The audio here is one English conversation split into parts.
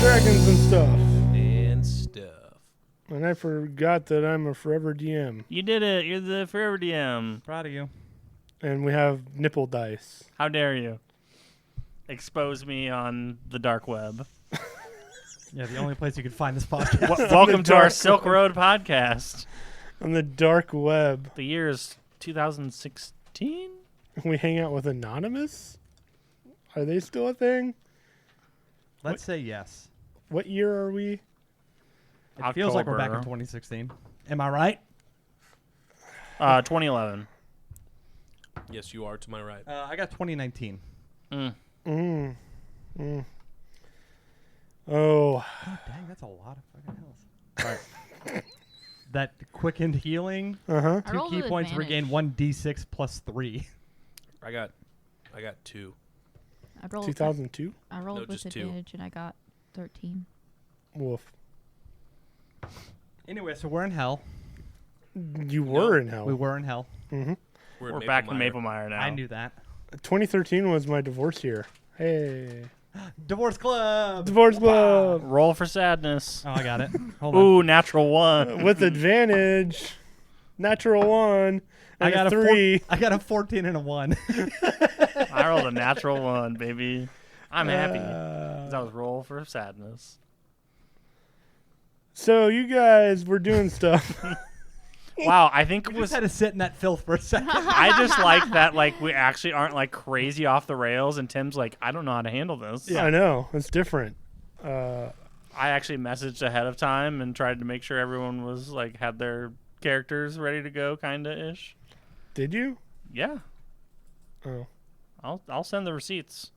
dragons and stuff. And I forgot that I'm a forever DM. You did it. You're the forever DM. Proud of you. And we have nipple dice. How dare you expose me on the dark web? Yeah, the only place you can find this podcast. Welcome to our Silk Road podcast. On the dark web. The year is 2016? We hang out with Anonymous? Are they still a thing? Let's say yes. What year are we? It feels like we're back in October. 2016. Am I right? 2011. Yes, you are to my right. I got 2019. Oh. Oh, dang, that's a lot of fucking health. All right. That quickened healing. Uh-huh. 2 key points regain 1d6 plus 3. I got 2. I rolled 2002? I rolled No, with just 2. advantage and I got 13. Woof. Anyway, so we're in hell. You were in hell. We were in hell. Mm-hmm. We're back in Maple Mire now. I knew that. 2013 was my divorce year. Hey. Divorce Club. Divorce club. Roll for sadness. Oh, I got it. Hold on. Ooh, natural one. With advantage. Natural 1. I got a 3. I got a 14 and a 1. I rolled a natural one, baby. I'm happy. Uh, That was roll for sadness. So you guys were doing stuff. Wow, I think it We was. just had to sit in that filth for a second. I just like that. Like we actually aren't like crazy off the rails, and Tim's like, I don't know how to handle this. I know. It's different. I actually messaged ahead of time and tried to make sure everyone was like had their characters ready to go, kinda ish. Did you? Yeah, Oh. I'll send the receipts.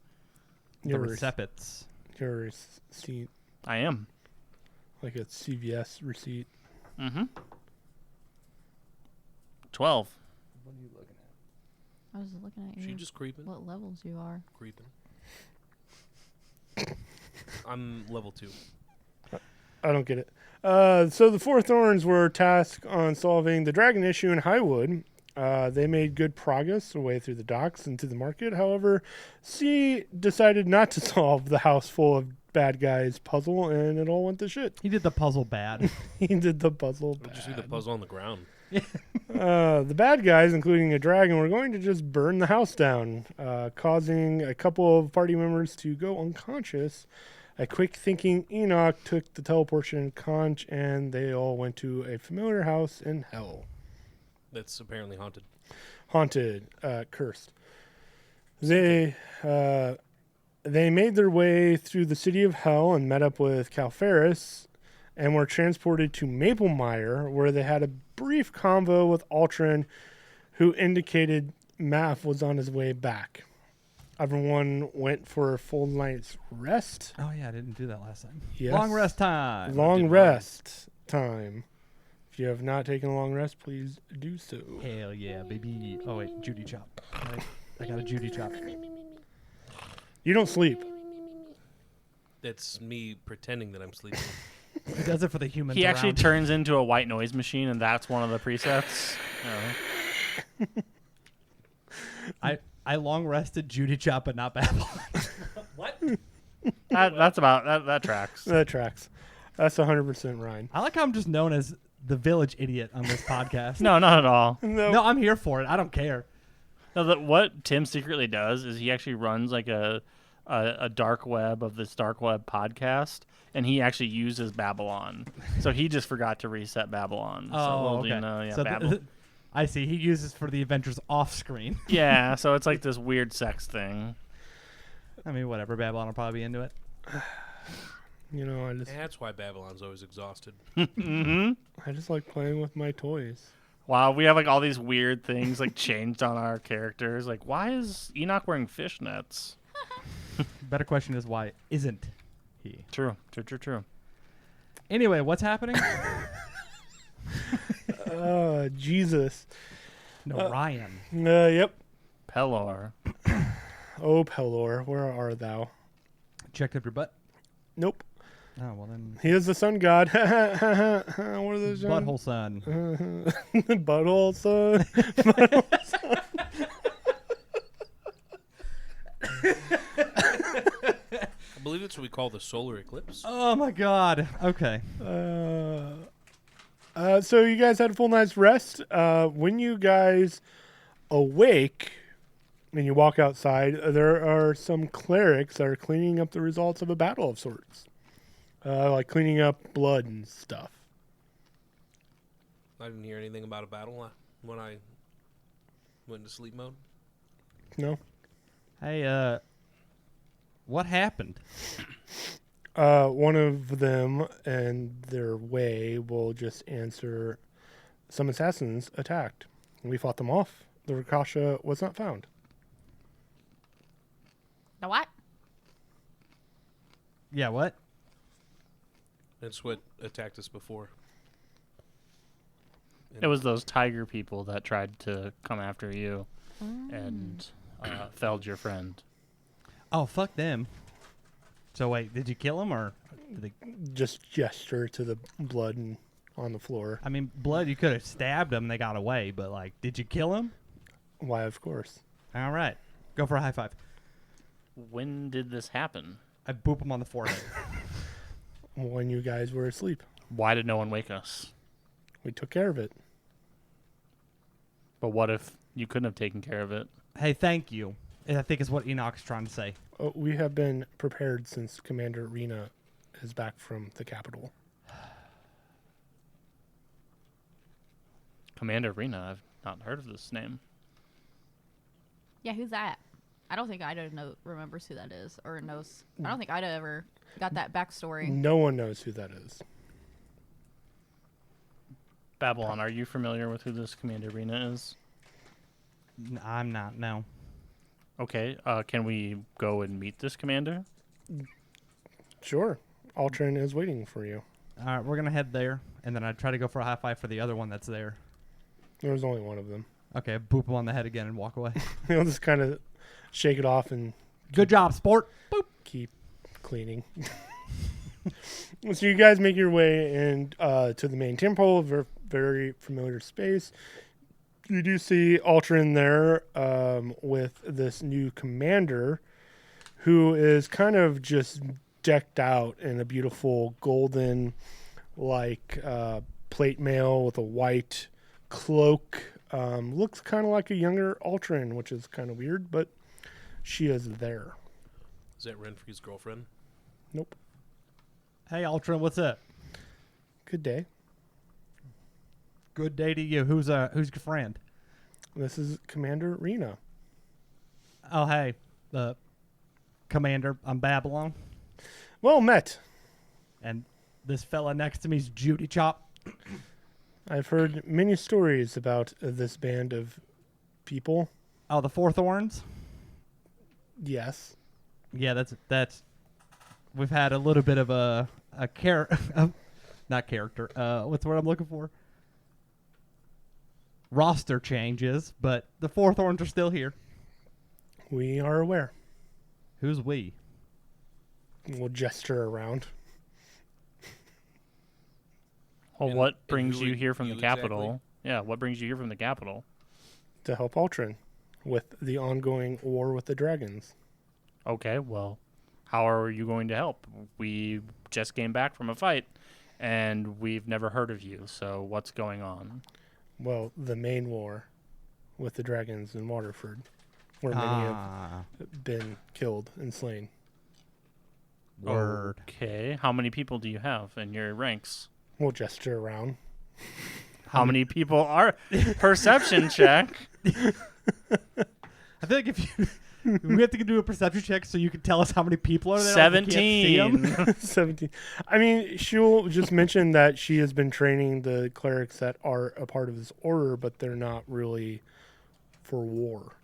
The Your receipts. Your receipt. I am. Like a CVS receipt. Mm-hmm. 12. What are you looking at? I was looking at She you. just creeping. What levels you are. Creeping. I'm level 2. I don't get it. So the Four Thorns were tasked on solving the dragon issue in Highwood. They made good progress away through the docks and to the market. However, C decided not to solve the house full of bad guys puzzle, and it all went to shit. He did the puzzle bad. He did the puzzle We'll just do the bad. puzzle on the ground. The bad guys, including a dragon, were going to just burn the house down, causing a couple of party members to go unconscious. A quick thinking Enoch took the teleportation conch, and they all went to a familiar house in hell. That's apparently haunted. Haunted, cursed. They made their way through the city of hell and met up with Calferis, and were transported to Maple Mire, where they had a brief convo with Altrin, who indicated Math was on his way back. Everyone went for a full night's rest. Oh, yeah, I didn't do that last time. Yes. Long rest time. Long did rest time. If you have not taken a long rest, please do so. Hell yeah, baby. Oh, wait, Judy chop. I got a Judy chop. You don't sleep. That's me pretending that I'm sleeping. He does it for the humans He actually around. turns into a white noise machine, and that's one of the presets. I long rested Judy chop, but not Babylon. What? That tracks. That tracks. That's 100% Ryan. I like how I'm just known as the village idiot on this podcast. No, not at all. No, I'm here for it. I don't care. No, what Tim secretly does is he actually runs like a dark web of this dark web podcast, and he actually uses Babylon. So he just forgot to reset Babylon. Oh, okay. Yeah, So Babylon. I see. He uses for the adventures off screen. Yeah, so it's like this weird sex thing. I mean, whatever. Babylon will probably be into it. You know, I just That's why Babylon's always exhausted. Mm-hmm. I just like playing with my toys. Wow, we have like all these weird things like changed on our characters. Like, why is Enoch wearing fishnets? Better question is why isn't he? True. Anyway, what's happening? Jesus. No, Ryan. Yep. Pelor. Oh, Pelor, where are thou? Checked up your butt. Nope. Oh, well then. He is the sun god. What are those? Butthole son. Butthole son. Come believe it's what we call the solar eclipse. Oh my god. Okay. So you guys had a full night's rest. When you guys awake and you walk outside, there are some clerics that are cleaning up the results of a battle of sorts. Like cleaning up blood and stuff. I didn't hear anything about a battle when I went into sleep mode. No? Hey, what happened? One of them and their way will just answer, some assassins attacked. We fought them off. The Rakasha was not found. The what? Yeah, what? That's what attacked us before. It was those tiger people that tried to come after you and felled your friend. Oh, fuck them. So wait, did you kill him or? Did they... Just gesture to the blood on the floor. I mean, blood. You could have stabbed them. They got away, but like, did you kill him? Why, of course. All right, go for a high five. When did this happen? I boop him on the forehead. When you guys were asleep, Why did no one wake us? we took care of it. But what if you couldn't have taken care of it? Hey, thank you. I think is what Enoch's trying to say. We have been prepared since Commander Rena is back from the capital. Commander Rena, I've not heard of this name. Yeah, who's that? I don't think Ida remembers who that is or knows. I don't think Ida ever got that backstory. No one knows who that is. Babylon, are you familiar with who this Commander Rena is? I'm not. No. Okay, can we go and meet this commander? Sure. Altrin is waiting for you. All right, we're gonna head there, and then I try to go for a high five for the other one that's there. There's only one of them. Okay, boop him on the head again and walk away. He'll just kind of shake it off and Good job, sport. Boop. keep cleaning. So you guys make your way to the main temple, very familiar space. You do see Altrin there with this new commander who is kind of just decked out in a beautiful golden plate mail with a white cloak. Looks kind of like a younger Altrin, which is kind of weird, but she is there. Is that Renfrey's girlfriend? Nope. Hey, Ultron, what's up? Good day. Good day to you. Who's your friend? This is Commander Rena. Oh, hey, Commander. I'm Babylon, Well met. and this fella next to me is Judy Chop. I've heard many stories about this band of people. Oh, the Four Thorns. Yes. Yeah, that's. We've had a little bit of a not character. What's the word I'm looking for? Roster changes, but the Four Thorns are still here. We are aware. Who's we? We'll gesture around. Well, And- what and brings who you would- here from the you capital? exactly? Yeah, what brings you here from the capital? To help Altrin with the ongoing war with the dragons. Okay, well, how are you going to help? We just came back from a fight, and we've never heard of you, so what's going on? Well, the main war with the dragons in Waterford, where many have been killed and slain. Word. Okay, how many people do you have in your ranks? We'll gesture around. How many people are... Perception check. I feel like if you we have to do a perception check so you can tell us how many people are there. Like we can't see 'em. 17. 17. I mean, she'll just mention that she has been training the clerics that are a part of this order, but they're not really for war.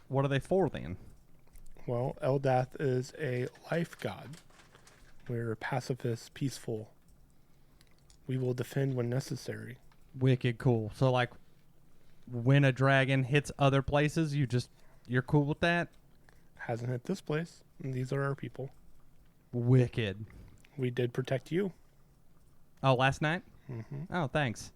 What are they for then? Well, Eldath is a life god. We're pacifist, peaceful. We will defend when necessary. Wicked cool. So like, when a dragon hits other places, you're cool with that? Hasn't hit this place, and these are our people. Wicked. We did protect you. Oh, last night? Mm-hmm. Oh, thanks.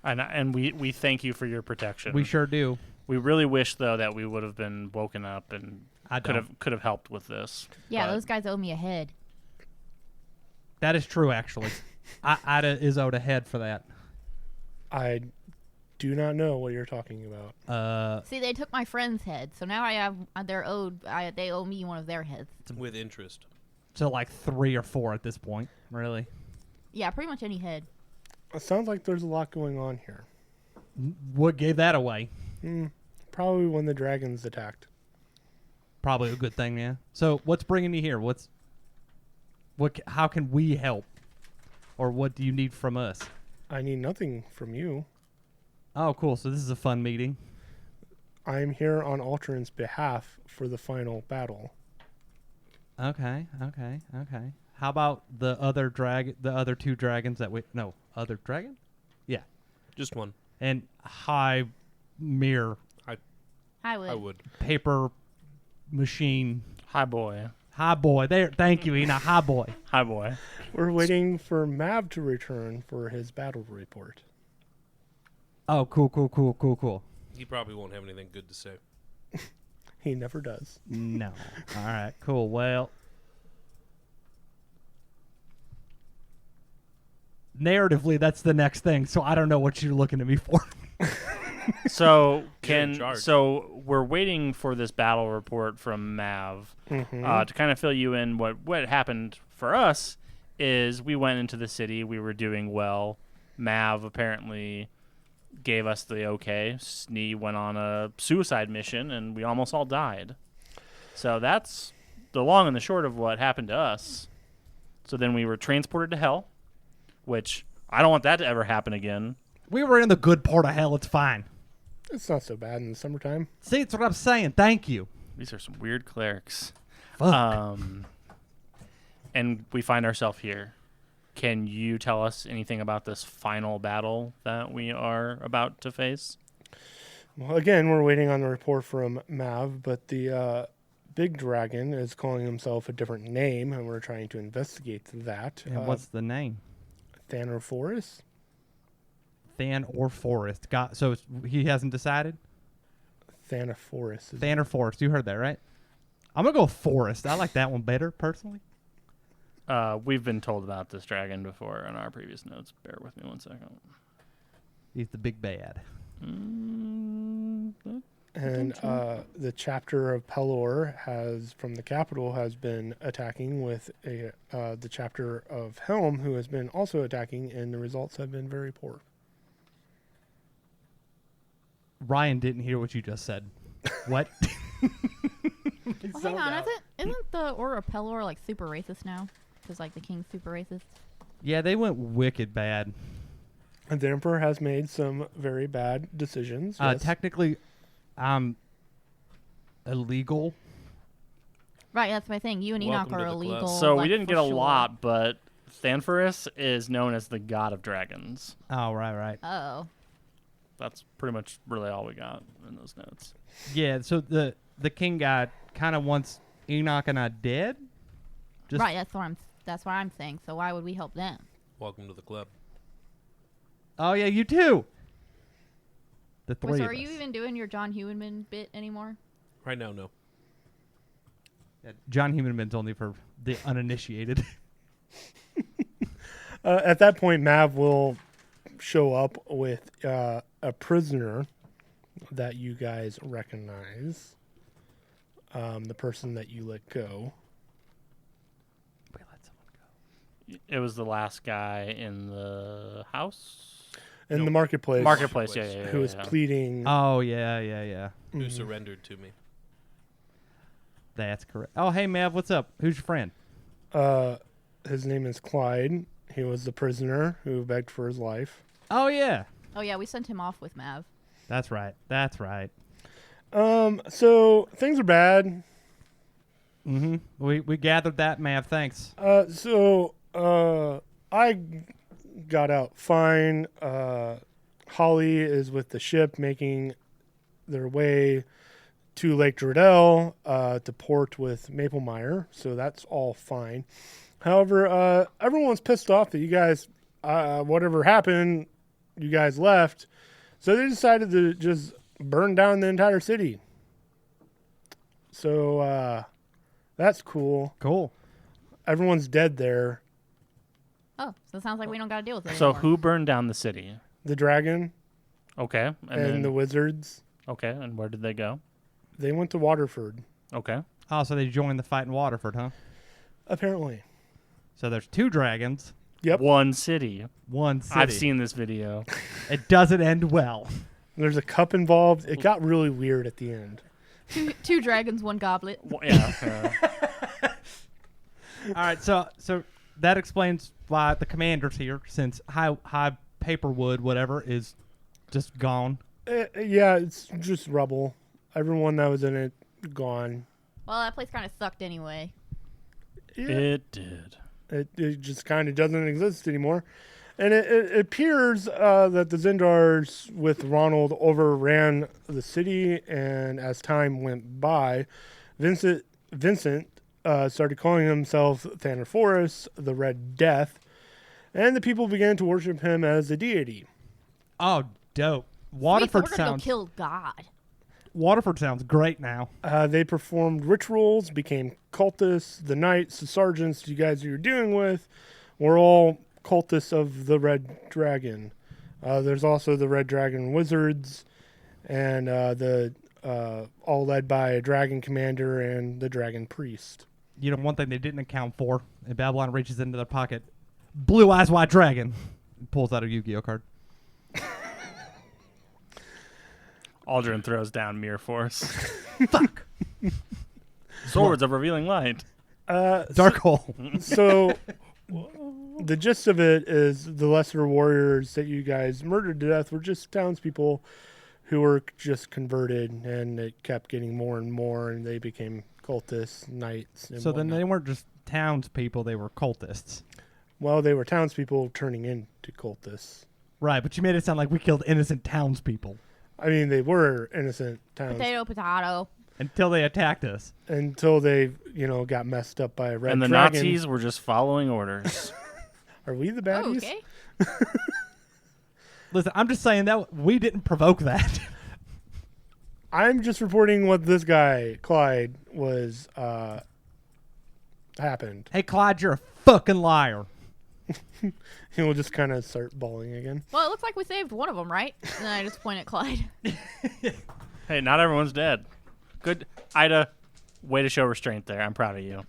And we thank you for your protection. We sure do. We really wish though that we would have been woken up and I don't. could have helped with this. Yeah, but those guys owe me a head. That is true, actually. Ida is owed a head for that. I do not know what you're talking about. See, they took my friend's head, so now I have they owe me one of their heads. With interest. So like 3 or 4 at this point, really. Yeah, pretty much any head. It sounds like there's a lot going on here. What gave that away? Probably when the dragons attacked. Probably a good thing, yeah. So what's bringing you here? How can we help? Or what do you need from us? I need nothing from you. Oh, cool. So this is a fun meeting. I am here on Alteran's behalf for the final battle. Okay. How about the other 2 dragons that other dragon? Yeah. Just one. And high mirror I would. I would. paper machine. Hi boy. Hi boy. There, thank you, Ina. Hi boy. Hi boy. We're waiting for Mav to return for his battle report. Oh, cool. He probably won't have anything good to say. He never does. No. All right, cool. Well, narratively, that's the next thing. So I don't know what you're looking at me for. So You're in charge. so we're waiting for this battle report from Mav to kind of fill you in. What happened for us is we went into the city. We were doing well. Mav apparently gave us the okay. Snee went on a suicide mission, and we almost all died. So that's the long and the short of what happened to us. So then we were transported to hell, which I don't want that to ever happen again. We were in the good part of hell. It's fine. It's not so bad in the summertime. See, that's what I'm saying. Thank you. These are some weird clerics. Fuck. And we find ourselves here. Can you tell us anything about this final battle that we are about to face? Well, again, we're waiting on the report from Mav, but the big dragon is calling himself a different name, and we're trying to investigate that. And what's the name? Thanophorus? Than or Forest? So he hasn't decided? Thanophorus. Than or Forest. You heard that, right? I'm going to go Forest. I like that one better, personally. We've been told about this dragon before in our previous notes. Bear with me one second. He's the big bad. And the chapter of Pelor from the capital has been attacking with the chapter of Helm, who has been also attacking, and the results have been very poor. Ryan didn't hear what you just said. What? Well, hang on, isn't the Order of Pelor like super racist now? Because like the king's super racist. Yeah, they went wicked bad. And the Emperor has made some very bad decisions. Yes. Technically, illegal. Right, that's my thing. You and Enoch Welcome to are the club. illegal. So we like, didn't for get a sure. lot, but Thanforus is known as the god of dragons. Oh, right. Oh. That's pretty much really all we got in those notes. Yeah, so the king guy kind of wants Enoch and I dead. Just Right, that's what I'm saying. So why would we help them? Welcome to the club. Oh yeah, you too. The Wait, three so of are us. you even doing your John Hewenman bit anymore? Right now, no. Yeah, John Humanman's only for the uninitiated. At that point, Mav will show up with a prisoner that you guys recognize. The person that you let go. We let someone go. It was the last guy in the house? In No. the marketplace. Marketplace, yeah. Who was pleading. Oh yeah. Who surrendered to me? That's correct. Oh hey Mav, what's up? Who's your friend? His name is Clyde. He was the prisoner who begged for his life. Oh yeah. Oh yeah, we sent him off with Mav. That's right. So things are bad. Mm-hmm. We gathered that, Mav. Thanks. I got out fine. Holly is with the ship making their way to Lake Dredell to port with Maplemeyer, so that's all fine. However, everyone's pissed off that you guys, whatever happened, you guys left. So they decided to just burned down the entire city. So that's cool. Cool. Everyone's dead there. Oh, so it sounds like we don't got to deal with it So anymore. who burned down the city? The dragon Okay. and then, the wizards, okay, and where did they go? they went to Waterford, Okay. Oh, so they joined the fight in Waterford, huh? apparently. So there's 2 dragons, Yep. One city. 1 city. I've seen this video. It doesn't end well. There's a cup involved. It got really weird at the end. Two dragons, one goblet. Yeah. All right, so that explains why the commander's here, since high Paperwood, whatever, is just gone. Yeah, it's just rubble. Everyone that was in it, gone. Well, that place kind of sucked anyway. Yeah, It did. it just kind of doesn't exist anymore. And it appears that the Zendars with Ronald overran the city, and as time went by, Vincent started calling himself Thanaphorus, the Red Death, and the people began to worship him as a deity. Oh, dope. Sweet, so Waterford we're gonna sounds go kill God. Waterford sounds great now. They performed rituals, became cultists. The knights, the sergeants, you guys you're dealing with, were all cultists of the Red Dragon. There's also the Red Dragon Wizards, and the all led by a Dragon Commander and the Dragon Priest. You know, one thing they didn't account for, and Babylon reaches into their pocket, Blue Eyes White Dragon, and pulls out a Yu-Gi-Oh card. Aldrin throws down Mirror Force. Fuck. Swords of Revealing Light. Dark Hole. So the gist of it is the lesser warriors that you guys murdered to death were just townspeople who were just converted, and it kept getting more and more, and they became cultists, knights, and So then whatnot. they weren't just townspeople, they were cultists. Well, they were townspeople turning into cultists. Right, but you made it sound like we killed innocent townspeople I mean, they were innocent towns Potato. until they attacked us. until they, got messed up by a red And the dragon. Nazis were just following orders. Are we the Oh, baddies? okay. Listen, I'm just saying that we didn't provoke that. I'm just reporting what this guy, Clyde, was happened. Hey, Clyde, you're a fucking liar. He will just kind of start bawling again. Well, it looks like we saved one of them, right? And then I just point at Clyde. Hey, not everyone's dead. Good. Ida, way to show restraint there. I'm proud of you.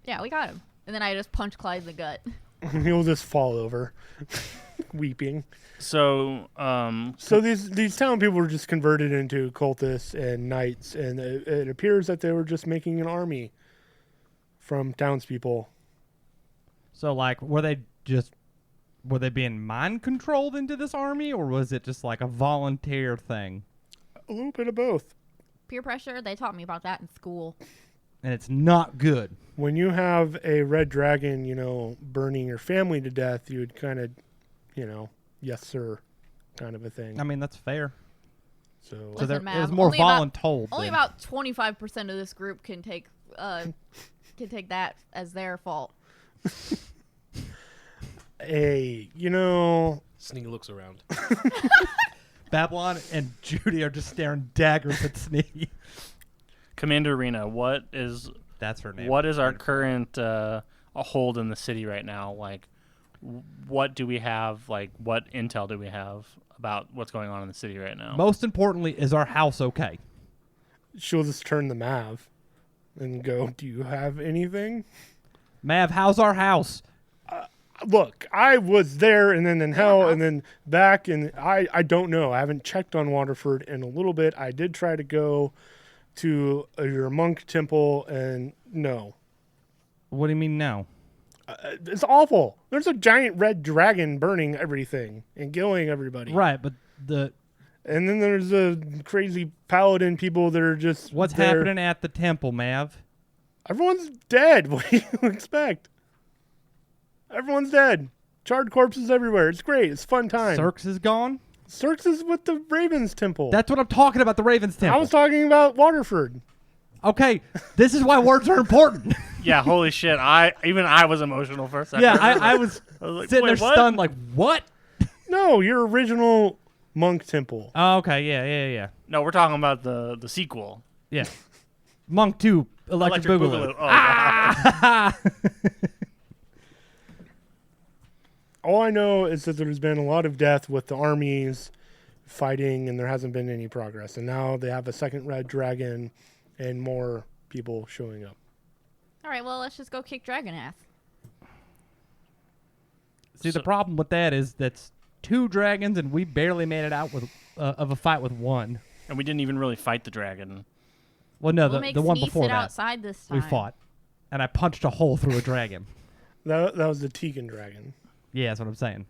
Yeah, we got him. And then I just punch Clyde in the gut. He will just fall over, weeping. So, So these town people were just converted into cultists and knights, and it appears that they were just making an army from townspeople. So, like, were they being mind controlled into this army, or was it just like a volunteer thing? A little bit of both. Peer pressure, they taught me about that in school. And it's not good. When you have a red dragon, burning your family to death, you would kind of, yes sir, kind of a thing. I mean, that's fair. So So Listen, there, it was Mav, more only about- voluntold. Only than- about 25% of this group can take that as their fault. hey, Sneak looks around. Babylon and Judy are just staring daggers at Sneaky. Commander Rena, what is That's her name. our current hold in the city right now? Like, what do we have? Like, what intel do we have about what's going on in the city right now? Most importantly, is our house okay? she'll just turn to Mav and go, "Do you have anything?" Mav, how's our house? Look, I was there and then in hell and then back, and I don't know. I haven't checked on Waterford in a little bit. I did try to go to your monk temple, and no. What do you mean no? It's awful. There's a giant red dragon burning everything and killing everybody. Right, but And then there's a crazy paladin people that are just what's there. happening at the temple, Mav? Everyone's dead. What do you expect? Everyone's dead. Charred corpses everywhere. It's great. It's a fun time. Cirx is gone? Cirx is with the Ravens Temple. That's what I'm talking about, the Ravens temple. I was talking about Waterford. Okay, this is why words are important. Yeah, holy shit! I was emotional for a second. Yeah, I was I was like, sitting wait, there what? stunned like, what? No, your original Monk Temple. Oh, okay. Yeah. No, we're talking about the sequel. Yeah. Monk 2, Electric Boogaloo. Oh, God. All I know is that there's been a lot of death with the armies fighting, and there hasn't been any progress. And now they have a second red dragon and more people showing up. All right, well, let's just go kick dragon ass. See, the problem with that is that's 2 dragons, and we barely made it out with of a fight with 1. And we didn't even really fight the dragon. Well, no, We'll make the one Sneeze before sit that outside this time. we fought, and I punched a hole through a dragon. That was the Tegan dragon. Yeah, that's what I'm saying.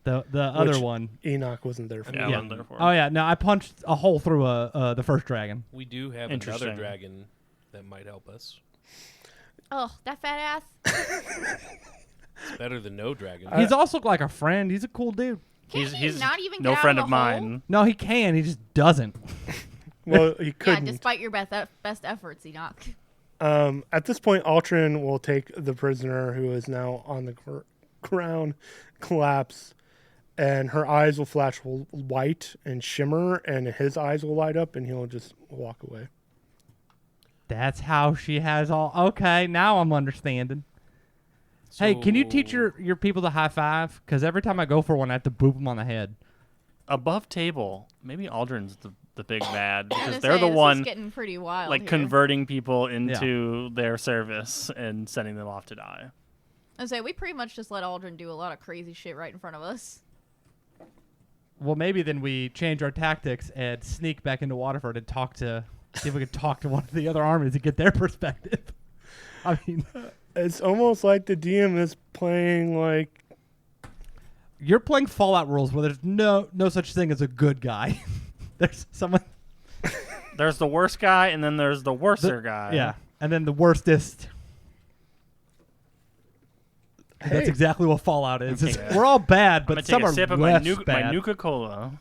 The other Which one. Enoch wasn't there for. Yeah, I Yeah. wasn't there for Oh it. yeah, no, I punched a hole through the first dragon. We do have Interesting. another dragon that might help us. Oh, that fat ass. It's better than no dragon. He's also like a friend. He's a cool dude. Can't he not even no get out friend of of the hole? mine. No, he can. He just doesn't. Well, he Yeah, couldn't. despite your best efforts, Enoch. At this point, Altrin will take the prisoner who is now on the ground, collapse, and her eyes will flash white and shimmer, and his eyes will light up, and he'll just walk away. That's how she has all. Okay, now I'm understanding. Hey, can you teach So- your people to high five? Because every time I go for one, I have to boop them on the head. Above table, maybe Aldrin's the big bad I was because gonna they're say, the this is one getting pretty wild like here. converting people into their service and sending them off to die. I was gonna say, we pretty much just let Aldrin do a lot of crazy shit right in front of us. Well, maybe then we change our tactics and sneak back into Waterford and see if we can talk to one of the other armies and get their perspective. I mean, It's almost like the DM is playing like you're playing Fallout rules where there's no such thing as a good guy. There's someone. There's the worst guy, and then there's the worser guy. Yeah, and then the worstest. Hey. That's exactly what Fallout is. It's- Yeah. We're all bad, I'm but gonna some take a are sip of my, less my bad. Nuka-Cola.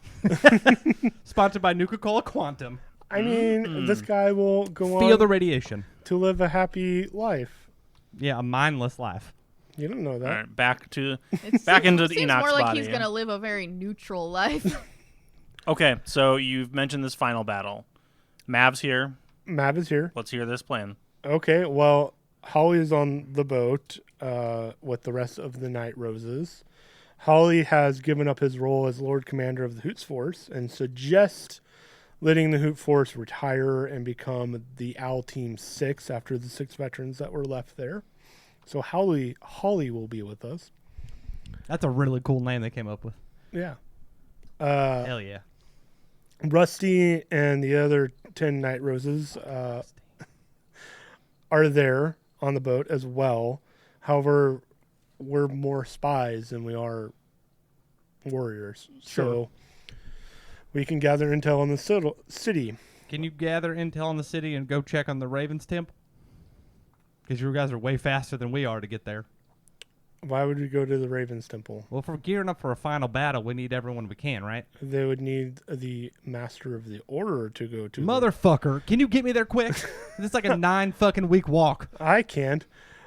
Sponsored by Nuka-Cola Quantum. I mean, this guy will go Feel on the radiation. to live a happy life. Yeah, a mindless life. You don't know All that. right, back into It Back seems- into the seems Enoch's more like body. he's gonna live a very neutral life. Okay, so you've mentioned this final battle. Mav's here. Mav is here. Let's hear this plan. Okay, well, Holly is on the boat with the rest of the Night Roses. Holly has given up his role as Lord Commander of the Hoots Force and suggests letting the Hoot Force retire and become the Owl Team 6 after the 6 veterans that were left there. So Holly will be with us. That's a really cool name they came up with. Yeah. Hell yeah. Rusty and the other 10 Night Roses are there on the boat as well. However, we're more spies than we are warriors. So we can gather intel in the city. Can you gather intel in the city and go check on the Ravens Temple? Because you guys are way faster than we are to get there. Why would we go to the Ravens Temple? Well, if we're gearing up for a final battle, we need everyone we can, right? They would need the Master of the Order to go to. Motherfucker, can you get me there quick? This is like a 9 fucking week walk. I can't.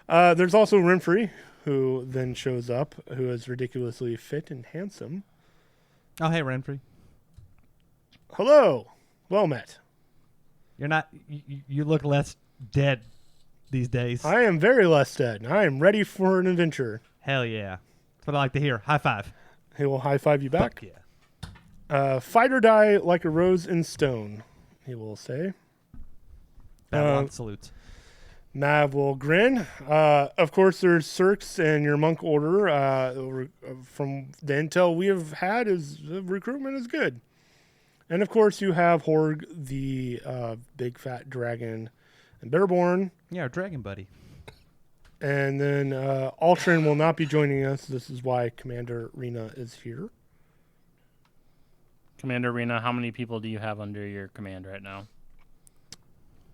There's also Renfrey, who then shows up, who is ridiculously fit and handsome. Oh, hey, Renfrey. Hello. Well met. You're not. You look less dead these days. I am very less dead. I am ready for an adventure. Hell yeah. That's what I like to hear. High five. He will high five you back. Fuck yeah. Fight or die like a rose in stone, he will say. Babylon salutes. Mav will grin. Of course, there's Cirques and your monk order. From the intel we have had, is the recruitment is good. And of course, you have Horg, the big fat dragon, and Bearborn. Yeah, our dragon buddy. And then Altrin will not be joining us. This is why Commander Rena is here. Commander Rena, how many people do you have under your command right now?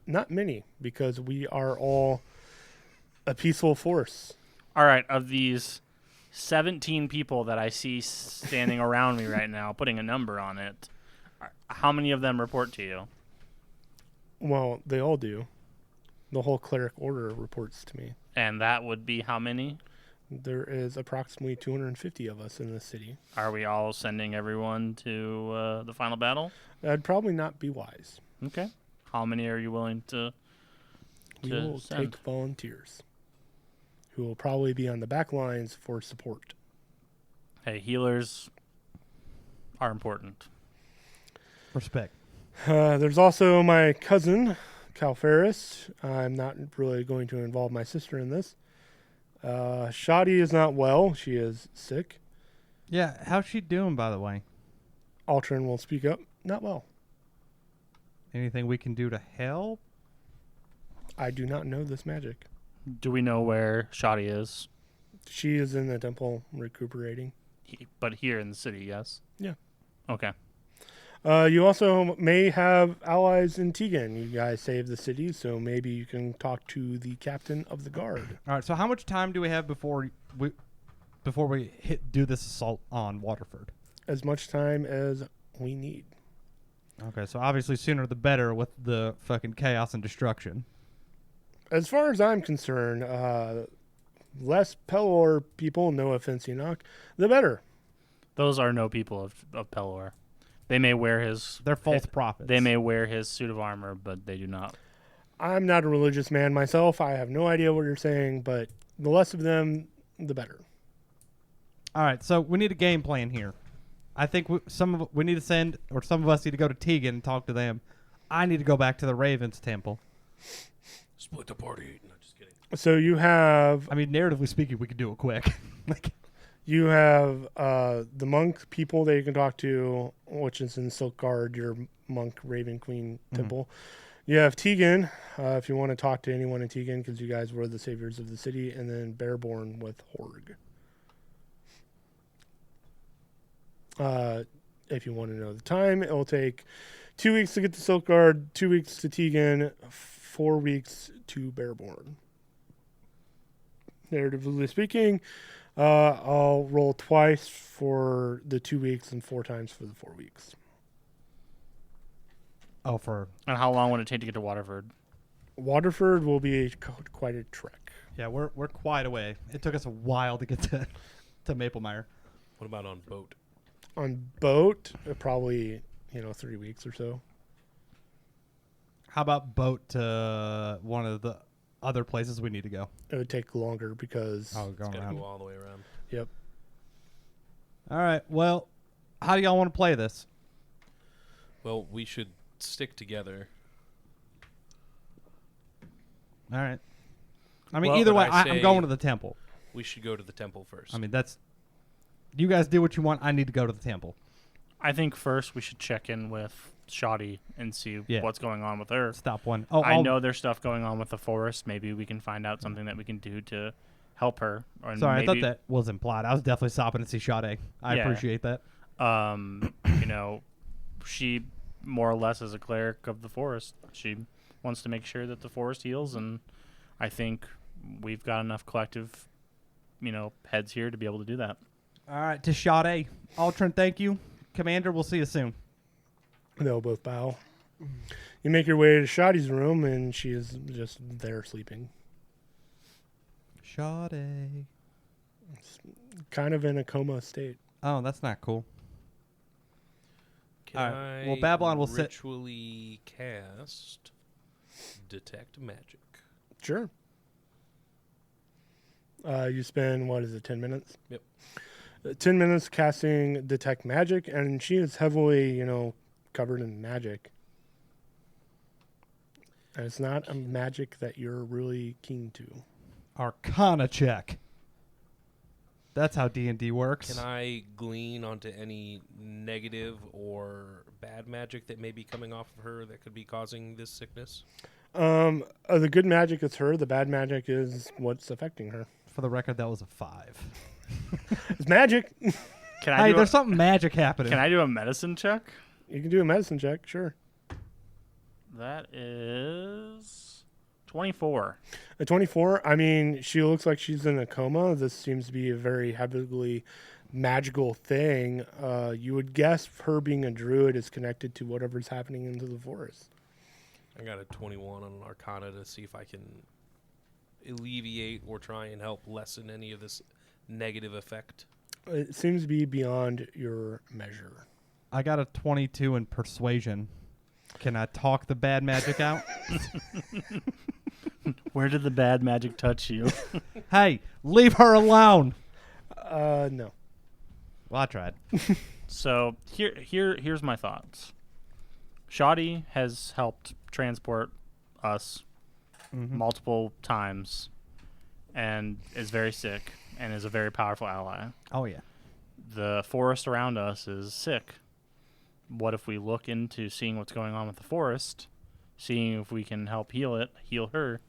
Not many, because we are all a peaceful force. All right, of these 17 people that I see standing around me right now, putting a number on it, how many of them report to you? Well, they all do. The whole cleric order reports to me. And that would be how many? There is approximately 250 of us in this city. Are we all sending everyone to the final battle? That'd probably not be wise. Okay. How many are you willing to We to will send? take volunteers who will probably be on the back lines for support. Hey, healers are important. Respect. There's also my cousin, Cal Ferris. I'm not really going to involve my sister in this. Shoddy is not well. She is sick. Yeah, how's she doing, by the way? Altrin will speak up. Not well. Anything we can do to help? I do not know this magic. Do we know where Shoddy is? She is in the temple recuperating. But here in the city, yes? Yeah. Okay. You also may have allies in Tegan. You guys saved the city, so maybe you can talk to the captain of the guard. All right. So how much time do we have before we do this assault on Waterford? As much time as we need. Okay. So obviously sooner the better with the fucking chaos and destruction. As far as I'm concerned, less Pelor people, no offense, Enoch, the better. Those are no people of Pelor. They may wear his... They're false prophets. They may wear his suit of armor, but they do not. I'm not a religious man myself. I have no idea what you're saying, but the less of them, the better. All right. So we need a game plan here. I think we need to send, or some of us need to go to Tegan and talk to them. I need to go back to the Ravens Temple. Split the party. No, just kidding. So you have I mean, narratively speaking, we could do it quick. the monk people that you can talk to, which is in Silkguard, your monk Raven Queen temple. You have Tegan, if you want to talk to anyone in Tegan, because you guys were the saviors of the city, and then Bearborn with Horg. If you want to know the time, it will take 2 weeks to get to Silkguard, 2 weeks to Tegan, 4 weeks to Bearborn. Narratively speaking, I'll roll twice for the 2 weeks and 4 times for the 4 weeks. Oh, for And how long would it take to get to Waterford? Waterford will be quite a trek. yeah, we're quite away. It took us a while to get to Maplemire. What about on boat? On boat, probably 3 weeks or so. How about boat to one of the other places we need to go? It would take longer because Oh, It's going got to around. go all the way around. yep. All right. Well, how do y'all want to play this? Well, we should stick together. All right. I mean, Well, either but way, I I'm say- going to the temple. We should go to the temple first. I mean, that's. You guys do what you want. I need to go to the temple. I think first we should check in with Shoddy and see Yeah. what's going on with her. Stop one. Oh, I know there's stuff going on with the forest. Maybe we can find out something that we can do to help her. Or Sorry, I thought maybe, that was implied. I was definitely stopping to see Sade. I Yeah. appreciate that. She more or less is a cleric of the forest. She wants to make sure that the forest heals, and I think we've got enough collective, heads here to be able to do that. All right, to Sade. Altrin, thank you. Commander, we'll see you soon. They'll both bow. You make your way to Shoddy's room, and she is just there sleeping. Sade. Kind of in a coma state. Oh, that's not cool. Can all right. I Well, Babylon will sit- ritually cast detect magic? Sure. You spend, 10 minutes? Yep. 10 minutes casting Detect Magic, and she is heavily, covered in magic. And it's not a magic that you're really keen to. Arcana check. That's how D&D works. Can I glean onto any negative or bad magic that may be coming off of her that could be causing this sickness? The good magic is her. The bad magic is what's affecting her. For the record, that was a 5. It's magic. Can I Hey, do there's something magic happening. Can I do a medicine check? You can do a medicine check, sure. That is 24. A 24, I mean, she looks like she's in a coma. This seems to be a very heavily magical thing. You would guess her being a druid is connected to whatever's happening into the forest. I got a 21 on an Arcana to see if I can alleviate or try and help lessen any of this negative effect? It seems to be beyond your measure. I got a 22 in persuasion. Can I talk the bad magic out? Where did the bad magic touch you? Hey, leave her alone. No. Well, I tried. So here's my thoughts. Shoddy has helped transport us multiple times and is very sick and is a very powerful ally. Oh, yeah. The forest around us is sick. What if we look into seeing what's going on with the forest, seeing if we can help heal her,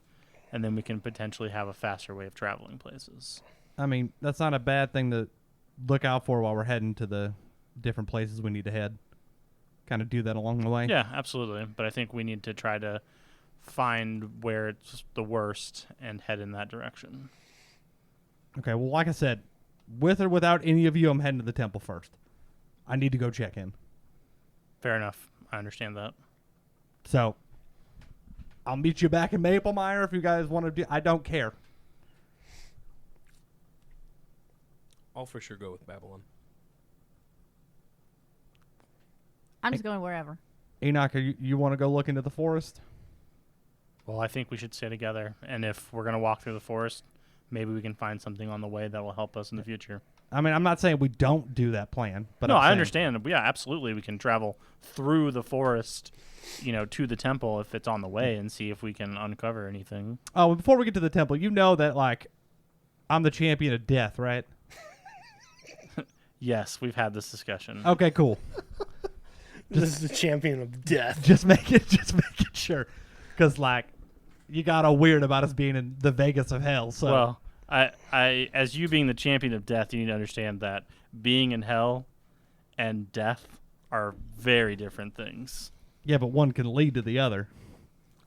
and then we can potentially have a faster way of traveling places. I mean, that's not a bad thing to look out for while we're heading to the different places we need to head. Kind of do that along the way. Yeah, absolutely. But I think we need to try to find where it's the worst and head in that direction. Okay, well, like I said, with or without any of you, I'm heading to the temple first. I need to go check in. Fair enough. I understand that. So, I'll meet you back in Maplemire if you guys want to do... I don't care. I'll for sure go with Babylon. I'm just going wherever. Enoch, you want to go look into the forest? Well, I think we should stay together. And if we're going to walk through the forest, maybe we can find something on the way that will help us in the future. I mean, I'm not saying we don't do that plan, but no, I'm I saying- understand. Yeah, absolutely. We can travel through the forest, to the temple if it's on the way and see if we can uncover anything. Oh, before we get to the temple, you know that, like, I'm the champion of death, right? Yes, we've had this discussion. Okay, cool. This is the champion of death. Just make it sure. Because, like, you got all weird about us being in the Vegas of hell, so... Well, I, as you being the champion of death, you need to understand that being in hell and death are very different things. Yeah, but one can lead to the other.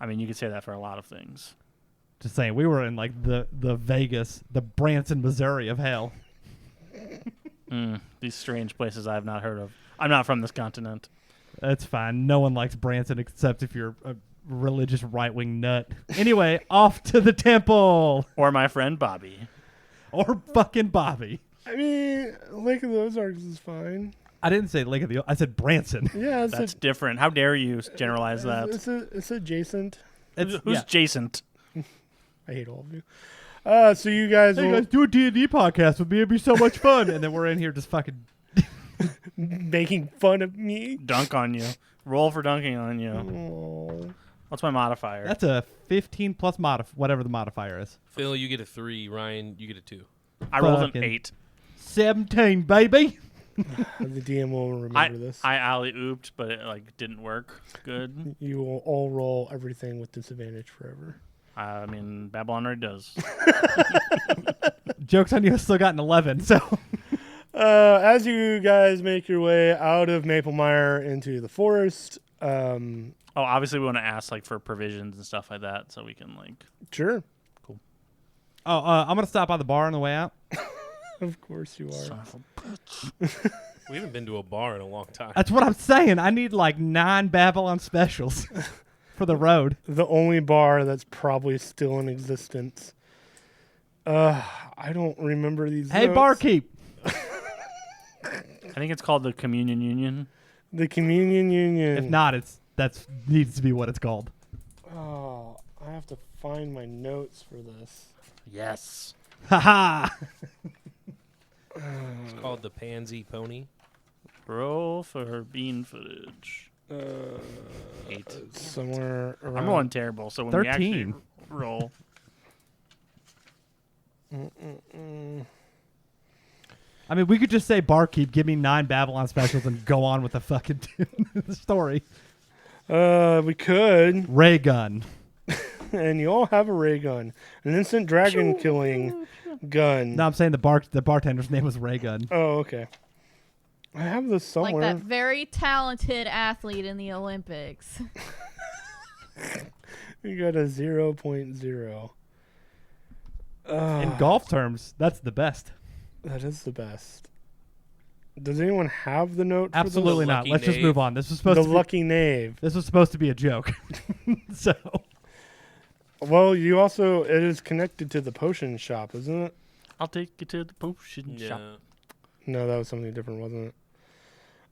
I mean, you could say that for a lot of things. Just saying, we were in, like, the Vegas, the Branson, Missouri of hell. These strange places I have not heard of. I'm not from this continent. That's fine. No one likes Branson except if you're a religious right-wing nut. Anyway, off to the temple. Or my friend Bobby. Or fucking Bobby. I mean, Lake of the Ozarks is fine. I didn't say Lake of the... I said Branson. Yeah, That's different. How dare you generalize that? It's adjacent. Who's yeah. Jacent? I hate all of you. So you guys Hey will guys, do a D&D podcast with me. It'd be so much fun. And then we're in here just fucking... making fun of me. Dunk on you. Roll for dunking on you. Oh. What's my modifier? That's a 15 plus whatever the modifier is. Phil, you get a 3. Ryan, you get a 2. I rolled an fucking 8. 17, baby. The DM will remember this. I alley-ooped, but it didn't work good. You will all roll everything with disadvantage forever. I mean, Babylon already does. Joke's on you, I still got an 11, so... As you guys make your way out of Maplemire into the forest, Oh, obviously we want to ask for provisions and stuff like that, so we can sure, I'm going to stop by the bar on the way out. of course you are. Son of a bitch. We haven't been to a bar in a long time. That's what I'm saying. I need 9 Babylon specials for the road. The only bar that's probably still in existence. I don't remember these. Hey, notes. barkeep. I think it's called the Communion Union. The Communion Union. If not, that needs to be what it's called. Oh, I have to find my notes for this. Yes. Ha-ha. It's called the Pansy Pony. Roll for bean footage. 8. Somewhere around. I'm rolling terrible, so when 13. we actually roll... I mean, we could just say, barkeep, give me 9 Babylon specials and go on with the fucking story. We could. Ray gun. And you all have a ray gun. An instant dragon killing gun. No, I'm saying the bartender's name was Ray gun. Oh, okay. I have this somewhere. Like that very talented athlete in the Olympics. You got a 0.0. In golf terms, that's the best. That is the best. Does anyone have the note? Absolutely The not. lucky Let's just knave. move on. This was For supposed the to be, lucky knave. This was supposed to be a joke. So, Well, you also it is connected to the potion shop, isn't it? I'll take you to the potion shop. Yeah. No, that was something different, wasn't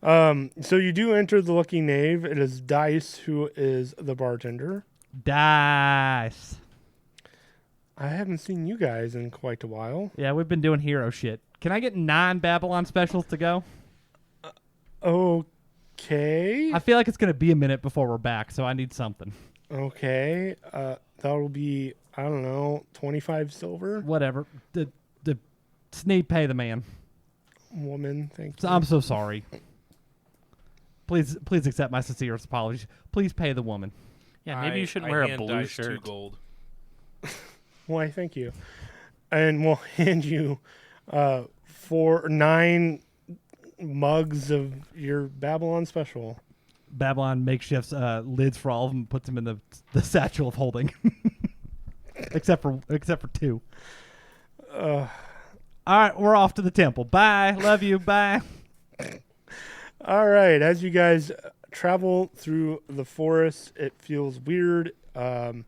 it? So you do enter the Lucky Knave. It is Dice who is the bartender. Dice. I haven't seen you guys in quite a while. Yeah, we've been doing hero shit. Can I get 9 Babylon specials to go? Okay. I feel like it's going to be a minute before we're back, so I need something. Okay. That will be, I don't know, 25 silver. Whatever. The Sneed, pay the man. Woman, thank So you. I'm so sorry. Please accept my sincerest apologies. Please pay the woman. Yeah, maybe you shouldn't wear a blue Dice shirt. 2 gold. Why, thank you. And we'll hand you 9 mugs of your Babylon special. Babylon makeshifts lids for all of them, puts them in the satchel of holding, except for 2. All right, we're off to the temple. Bye. Love you. Bye. All right. As you guys travel through the forest, it feels weird. So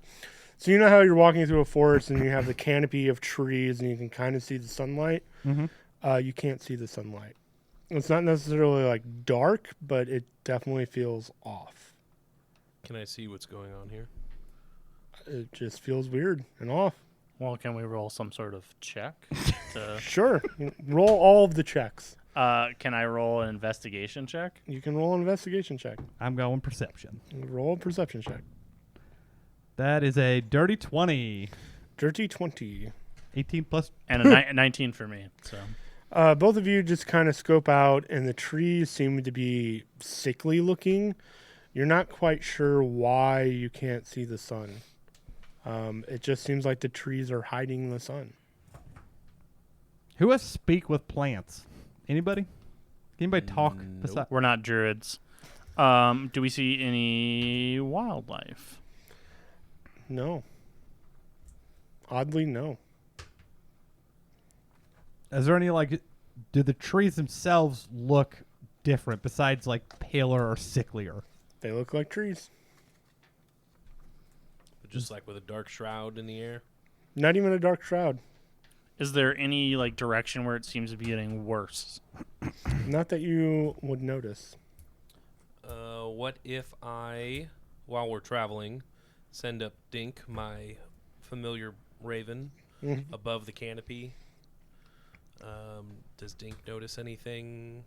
you know how you're walking through a forest and you have the canopy of trees and you can kind of see the sunlight? Mm-hmm. You can't see the sunlight. It's not necessarily like dark, but it definitely feels off. Can I see what's going on here? It just feels weird and off. Well, can we roll some sort of check? Sure. Roll all of the checks. Can I roll an investigation check? You can roll an investigation check. I'm going perception. Roll a perception check. That is a dirty 20. Dirty 20. 18 plus. And a 19 for me. So Both of you just kind of scope out, and the trees seem to be sickly looking. You're not quite sure why you can't see the sun. It just seems like the trees are hiding the sun. Who has speak with plants? Anybody? Can anybody talk? Nope. we're not druids. Do we see any wildlife? No. Oddly, no. Is there any, do the trees themselves look different besides, paler or sicklier? They look like trees. Just like with a dark shroud in the air. Not even a dark shroud. Is there any, direction where it seems to be getting worse? Not that you would notice. What if I, while we're traveling, send up Dink, my familiar raven, above the canopy? Does Dink notice anything?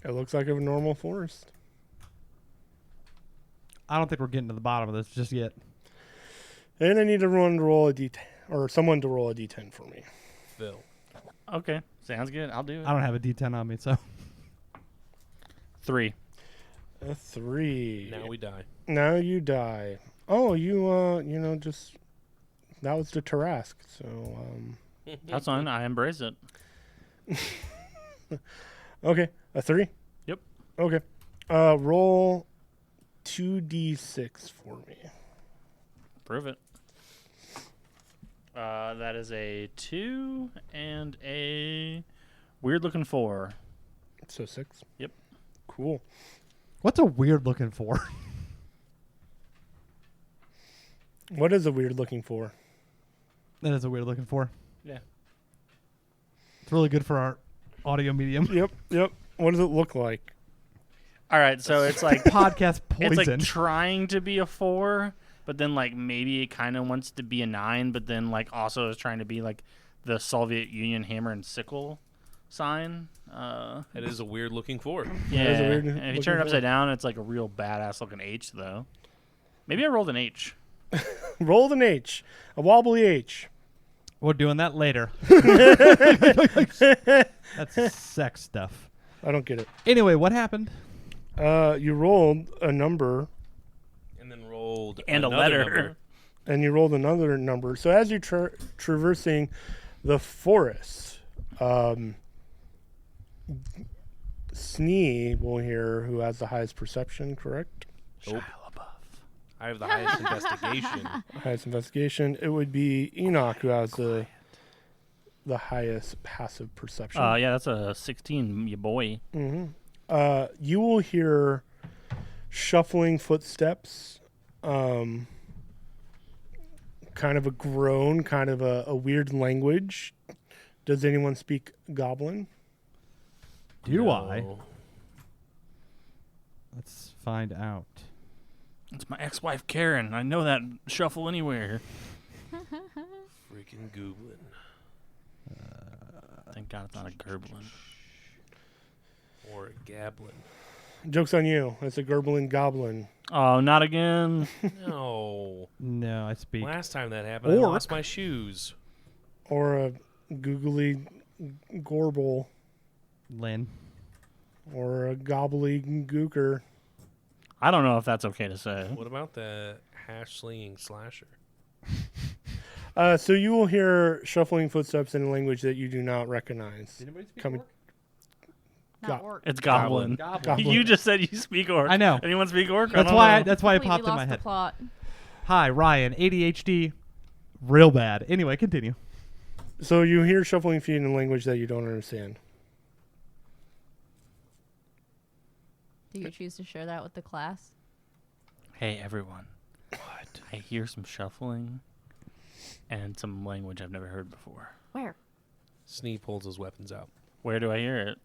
It looks like a normal forest. I don't think we're getting to the bottom of this just yet. And I need everyone to roll a D10, or someone to roll a D10 for me. Phil. Okay, sounds good. I'll do it. I don't have a D10 on me, so. 3. A 3. Now we die. Now you die. Oh, just that was the Tarask. So, That's fine. I embrace it. okay, a 3. Yep. Okay, roll 2d6 for me. Prove it. That is a 2 and a weird looking 4. So 6. Yep. Cool. What's a weird looking for? What is a weird looking for? That is a weird looking for. Yeah. It's really good for our audio medium. Yep. What does it look like? All right, so it's like Podcast it's poison. like trying to be a 4, but then maybe it kind of wants to be a 9, but then also is trying to be the Soviet Union hammer and sickle sign. That is a weird looking four. Yeah. is a weird And if you looking turn it 4. upside down, it's a real badass looking H though. Maybe I rolled an H. Roll an H. A wobbly H. We're doing that later. That's sex stuff. I don't get it. Anyway, what happened? You rolled a number, And then rolled And a another letter. number. and you rolled another number. So as you're traversing the forest, Snee will hear who has the highest perception, correct? Nope. I have the highest investigation. Highest investigation. It would be Enoch who has the highest passive perception. Yeah, that's a 16, you boy. You will hear shuffling footsteps, kind of a groan, kind of a weird language, Does anyone speak Goblin? Do I? No. Let's find out. It's my ex-wife Karen. I know that shuffle anywhere. Freaking goblin. Thank God it's not a gerblin. Or a gablin. Joke's on you. It's a Gerblin Goblin. Oh, not again. No. No, I speak. Last time that happened, I Orc. lost my shoes. Or a Googly Gorble. Lynn. Or a Gobbly Gooker. I don't know if that's okay to say. What about the hash slinging slasher? So you will hear shuffling footsteps in a language that you do not recognize. Anybody speak Coming- Not Go- orc. It's goblin. Goblin. You just said you speak orc. I know. Anyone speak orc? That's I why. don't know. That's why it Completely popped in my lost head. the plot. Hi, Ryan. ADHD. Real bad. Anyway, continue. So you hear shuffling feet in a language that you don't understand. Do you choose to share that with the class? Hey, everyone. What? I hear some shuffling and some language I've never heard before. Where? Snee pulls his weapons out. Where do I hear it?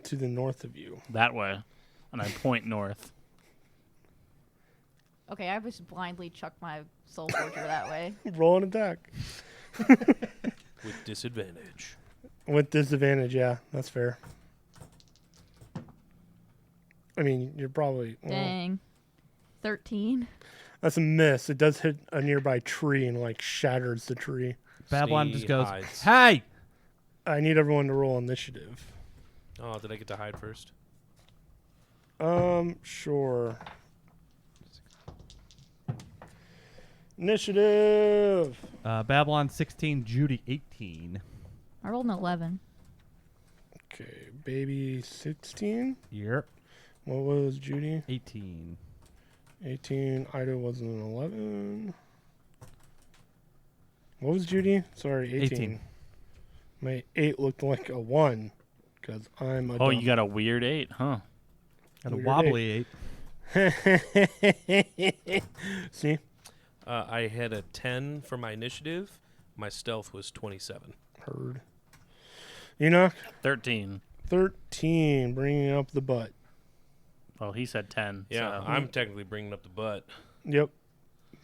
To the north of you. That way. And I point north. Okay, I just blindly chuck my soul forger that way. Roll an attack. With disadvantage. With disadvantage, yeah. That's fair. I mean, you're probably... well, Dang. 13. that's a miss. It does hit a nearby tree and, shatters the tree. Babylon Snee just goes, hides. "Hey!" I need everyone to roll initiative. Oh, did I get to hide first? Sure. Initiative. Babylon 16, Judy 18. I rolled an 11. Okay, baby 16. Yep. What was Judy? 18. 18. Ida was an 11. What was Judy? Sorry, 18. 18. My 8 looked like a 1 because I'm a Oh, dumb- you got a weird 8, huh? Got a Weird wobbly 8. See? I had a 10 for my initiative. My stealth was 27. Heard. Enoch? 13. 13. Bringing up the butt. Well, he said 10. Yeah, so. I'm technically bringing up the butt. Yep.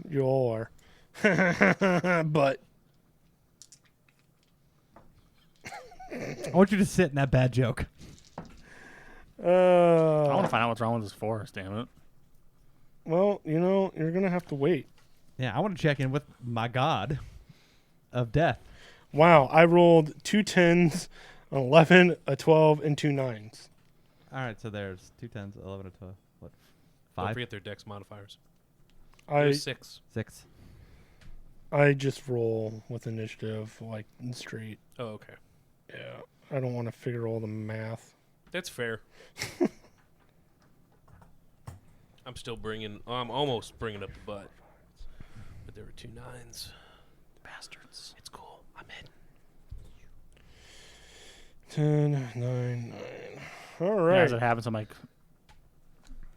You all are. But. I want you to sit in that bad joke. I want to find out what's wrong with this forest, damn it. Well, you're going to have to wait. Yeah, I want to check in with my god of death. Wow, I rolled 2 10s, an 11, a 12, and 2 9s. All right, so there's 2 10s, 11, and 12. What? Don't 5? forget their dex modifiers. I There's 6. 6. I just roll with initiative, straight. Oh, okay. Yeah, I don't want to figure all the math. That's fair. I'm almost bringing up the butt. But there were 2 9s. Bastards. It's cool. I'm in. 10, 9, 9. All Yeah, right. as it happens, I'm like,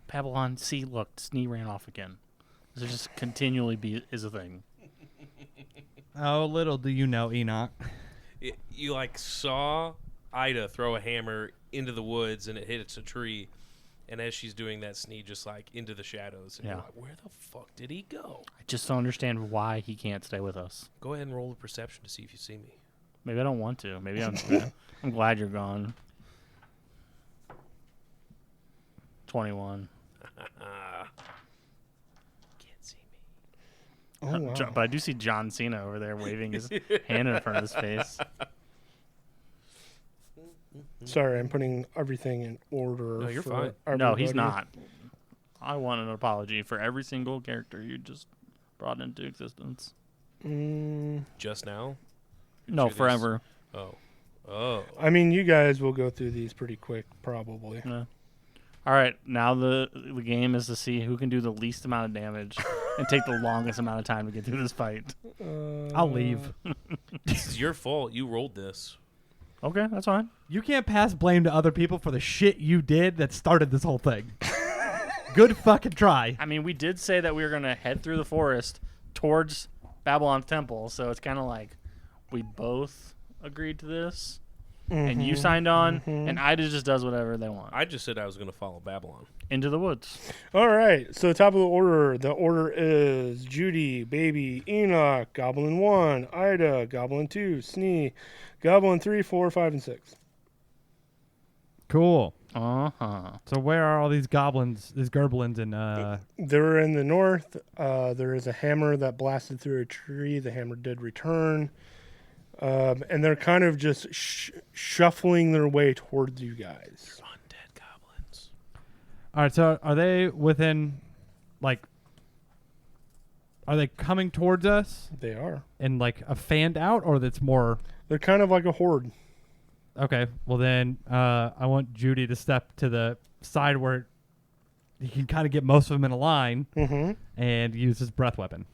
Babylon, see, look, Snee ran off again. This just continually is a thing. Oh, little do you know, Enoch. You saw Ida throw a hammer into the woods and it hits a tree. And as she's doing that, Snee just into the shadows. And Yeah. you're like, where the fuck did he go? I just don't understand why he can't stay with us. Go ahead and roll a perception to see if you see me. Maybe I don't want to. Maybe I'm glad you're gone. 21. Can't see me. Oh, wow. But I do see John Cena over there waving his hand in front of his face. Sorry, I'm putting everything in order. No, you're for fine. No, he's everybody. not. I want an apology for every single character you just brought into existence. Just now? No, Sure this- forever. Oh. I mean, you guys will go through these pretty quick, probably. Yeah. All right, now the game is to see who can do the least amount of damage and take the longest amount of time to get through this fight. I'll leave. This is your fault. You rolled this. Okay, that's fine. You can't pass blame to other people for the shit you did that started this whole thing. Good fucking try. I mean, we did say that we were going to head through the forest towards Babylon's temple, so it's kind of like we both agreed to this, and you signed on, and Ida just does whatever they want. I just said I was going to follow Babylon. Into the woods. All right. So top of the order. The order is Judy, Baby, Enoch, Goblin 1, Ida, Goblin 2, Snee, Goblin 3, 4, 5, and 6. Cool. Uh-huh. So where are all these goblins, these gerblins, and They're in the north. There is a hammer that blasted through a tree. The hammer did return. And they're kind of just shuffling their way towards you guys. Undead goblins. all right? So are they within, like, are they coming towards us They are. in like a fanned out, or that's more? They're kind of like a horde. Okay, well then, I want Judy to step to the side where he can kind of get most of them in a line and use his breath weapon.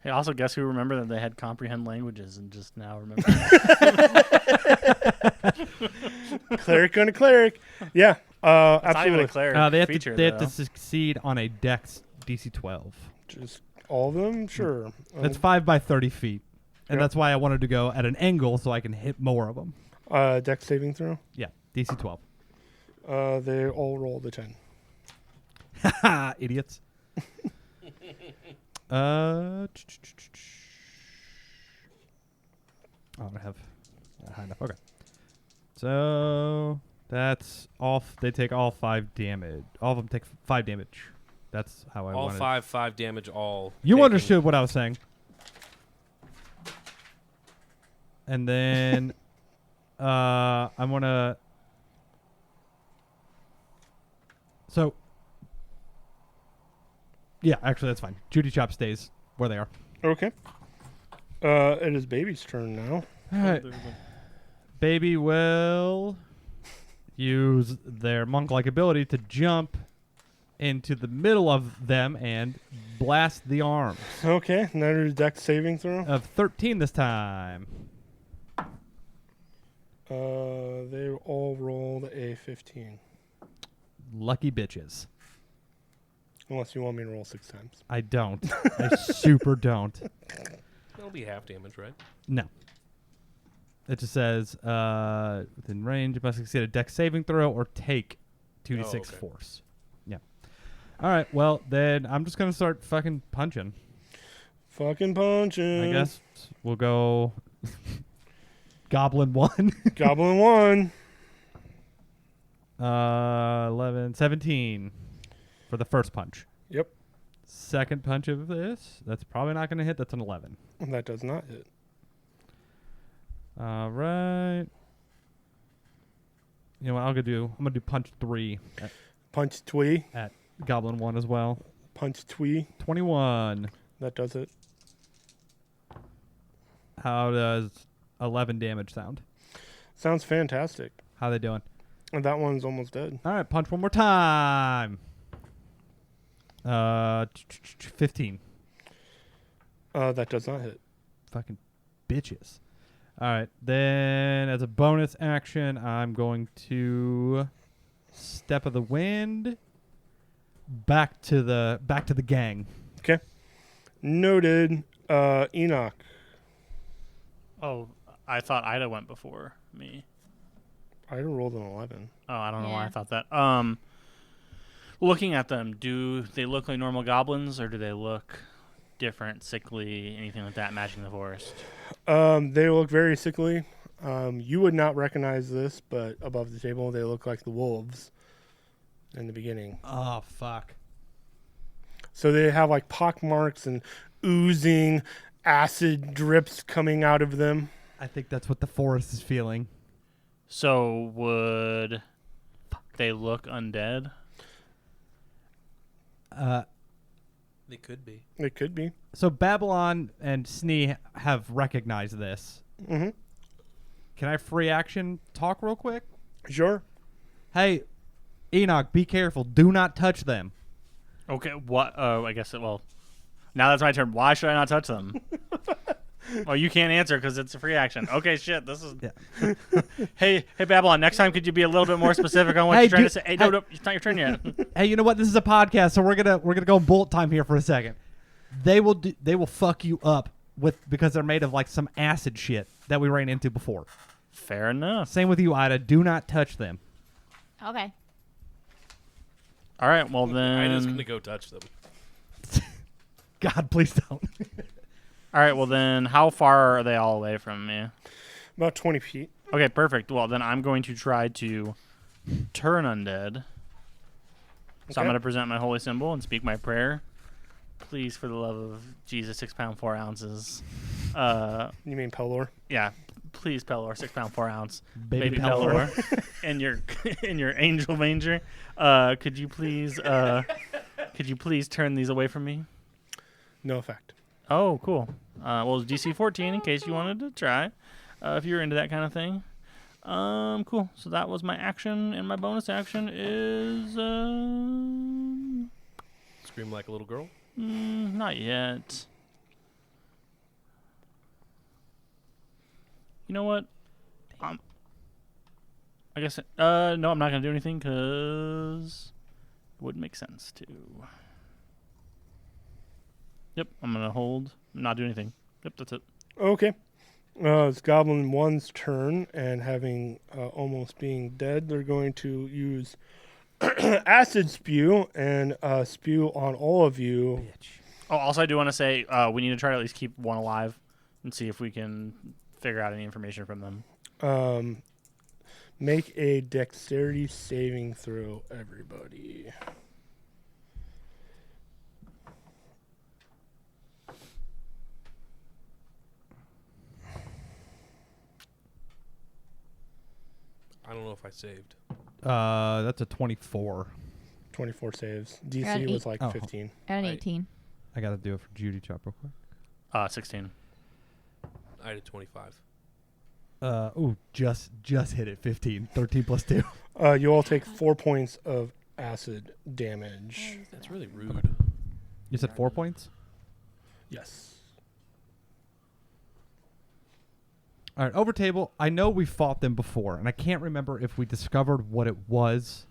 Hey, also, guess who remembered that they had comprehend languages and just now remember? Cleric on a cleric. Yeah, It's not even absolutely. a cleric They have feature, to though. succeed on a Dex DC 12. Just all of them? Sure. That's 5 by 30 feet, and Yep. that's why I wanted to go at an angle so I can hit more of them. Dex saving throw. Yeah, DC 12. They all rolled a 10. Haha, idiots. I don't have high enough. Okay. So that's all. They take all 5 damage. All of them take 5 damage. That's how I All wanted. 5 damage, all. You taken. understood what I was saying. And then I'm gonna. So. Yeah, actually, that's fine. Judy Chop stays where they are. Okay. It is Baby's turn now. All right. Baby will use their monk-like ability to jump into the middle of them and blast the arms. Okay, another Dex saving throw. Of 13 this time. They all rolled a 15. Lucky bitches. Unless you want me to roll 6 times. I don't. I super don't. That'll be half damage, right? No. It just says, within range, you must succeed a dex saving throw or take 2d6 okay. force. Yeah. All right, well, then I'm just going to start fucking punching. Fucking punching. I guess we'll go Goblin 1. Goblin 1. 11, 17 for the first punch. Yep. Second punch of this, that's probably not going to hit. That's an 11. That does not hit. All right. You know what I'm going to do punch 3 Punch twee. at Goblin 1 as well. Punch twee. 21. That does it. How does 11 damage sound? Sounds fantastic. How they doing? And that one's almost dead. All right, punch one more time. 15. That does not hit. Fucking bitches. All right, then as a bonus action, I'm going to Step of the Wind back to the gang. Okay. Noted. Enoch. Oh, I thought Ida went before me. I rolled an 11. Oh, I don't know why I Yeah. thought that. Looking at them, do they look like normal goblins, or do they look different, sickly, anything like that, matching the forest? They look very sickly. You would not recognize this, but above the table, they look like the wolves in the beginning. Oh, fuck. So they have like pock marks and oozing acid drips coming out of them. I think that's what the forest is feeling. So would they look undead? They could be. It could be. So Babylon and Snee have recognized this. Mm-hmm. Can I free action talk real quick? Sure. Hey, Enoch, be careful. Do not touch them. Okay, what? Oh, I guess well. Now that's my turn. Why should I not touch them? Well, you can't answer because it's a free action. Okay, shit. This is. Yeah. Hey, Babylon. Next time, could you be a little bit more specific on what Hey, you're trying do- to say? Hey, hey- no, it's not your turn yet. Hey, you know what? This is a podcast, so we're gonna go bullet time here for a second. They will fuck you up because they're made of like some acid shit. that we ran into before. Fair enough. Same with you, Ida. Do not touch them. Okay. All right. Well then. I'm just gonna go touch them. God, please don't. All right. Well then, how far are they all away from me? About 20 feet. Okay, perfect. Well then, I'm going to try to turn undead. So I'm Okay. going to present my holy symbol and speak my prayer. Please, for the love of Jesus, 6 pound 4 ounces. You mean Pelor? Yeah, please, Pelor, 6 pound 4 ounce. Baby Pelor, and your angel manger. Could you please turn these away from me? No effect. Oh, cool. Well, it's DC 14 in case you wanted to try, if you're into that kind of thing. Cool. So that was my action, and my bonus action is Scream like a little girl. not yet. You know what? I guess no, I'm not gonna do anything because it wouldn't make sense to. Yep, I'm gonna hold. Not do anything. Yep, that's it. Okay. It's Goblin 1's turn, and having almost being dead, they're going to use acid spew and spew on all of you. Oh, also, I do want to say we need to try to at least keep one alive and see if we can figure out any information from them. Make a dexterity saving throw, everybody. I don't know if I saved. That's a 24. 24 saves. Got DC an was like Oh. 15. At an Right. 18. I got to do it for Judy Chop real quick. 16. I had a 25. Just hit it. 15. 13 plus 2. You all take 4 points of acid damage. That's really rude. You said 4 points? Yes. All right, over table. I know we fought them before, and I can't remember if we discovered what it was.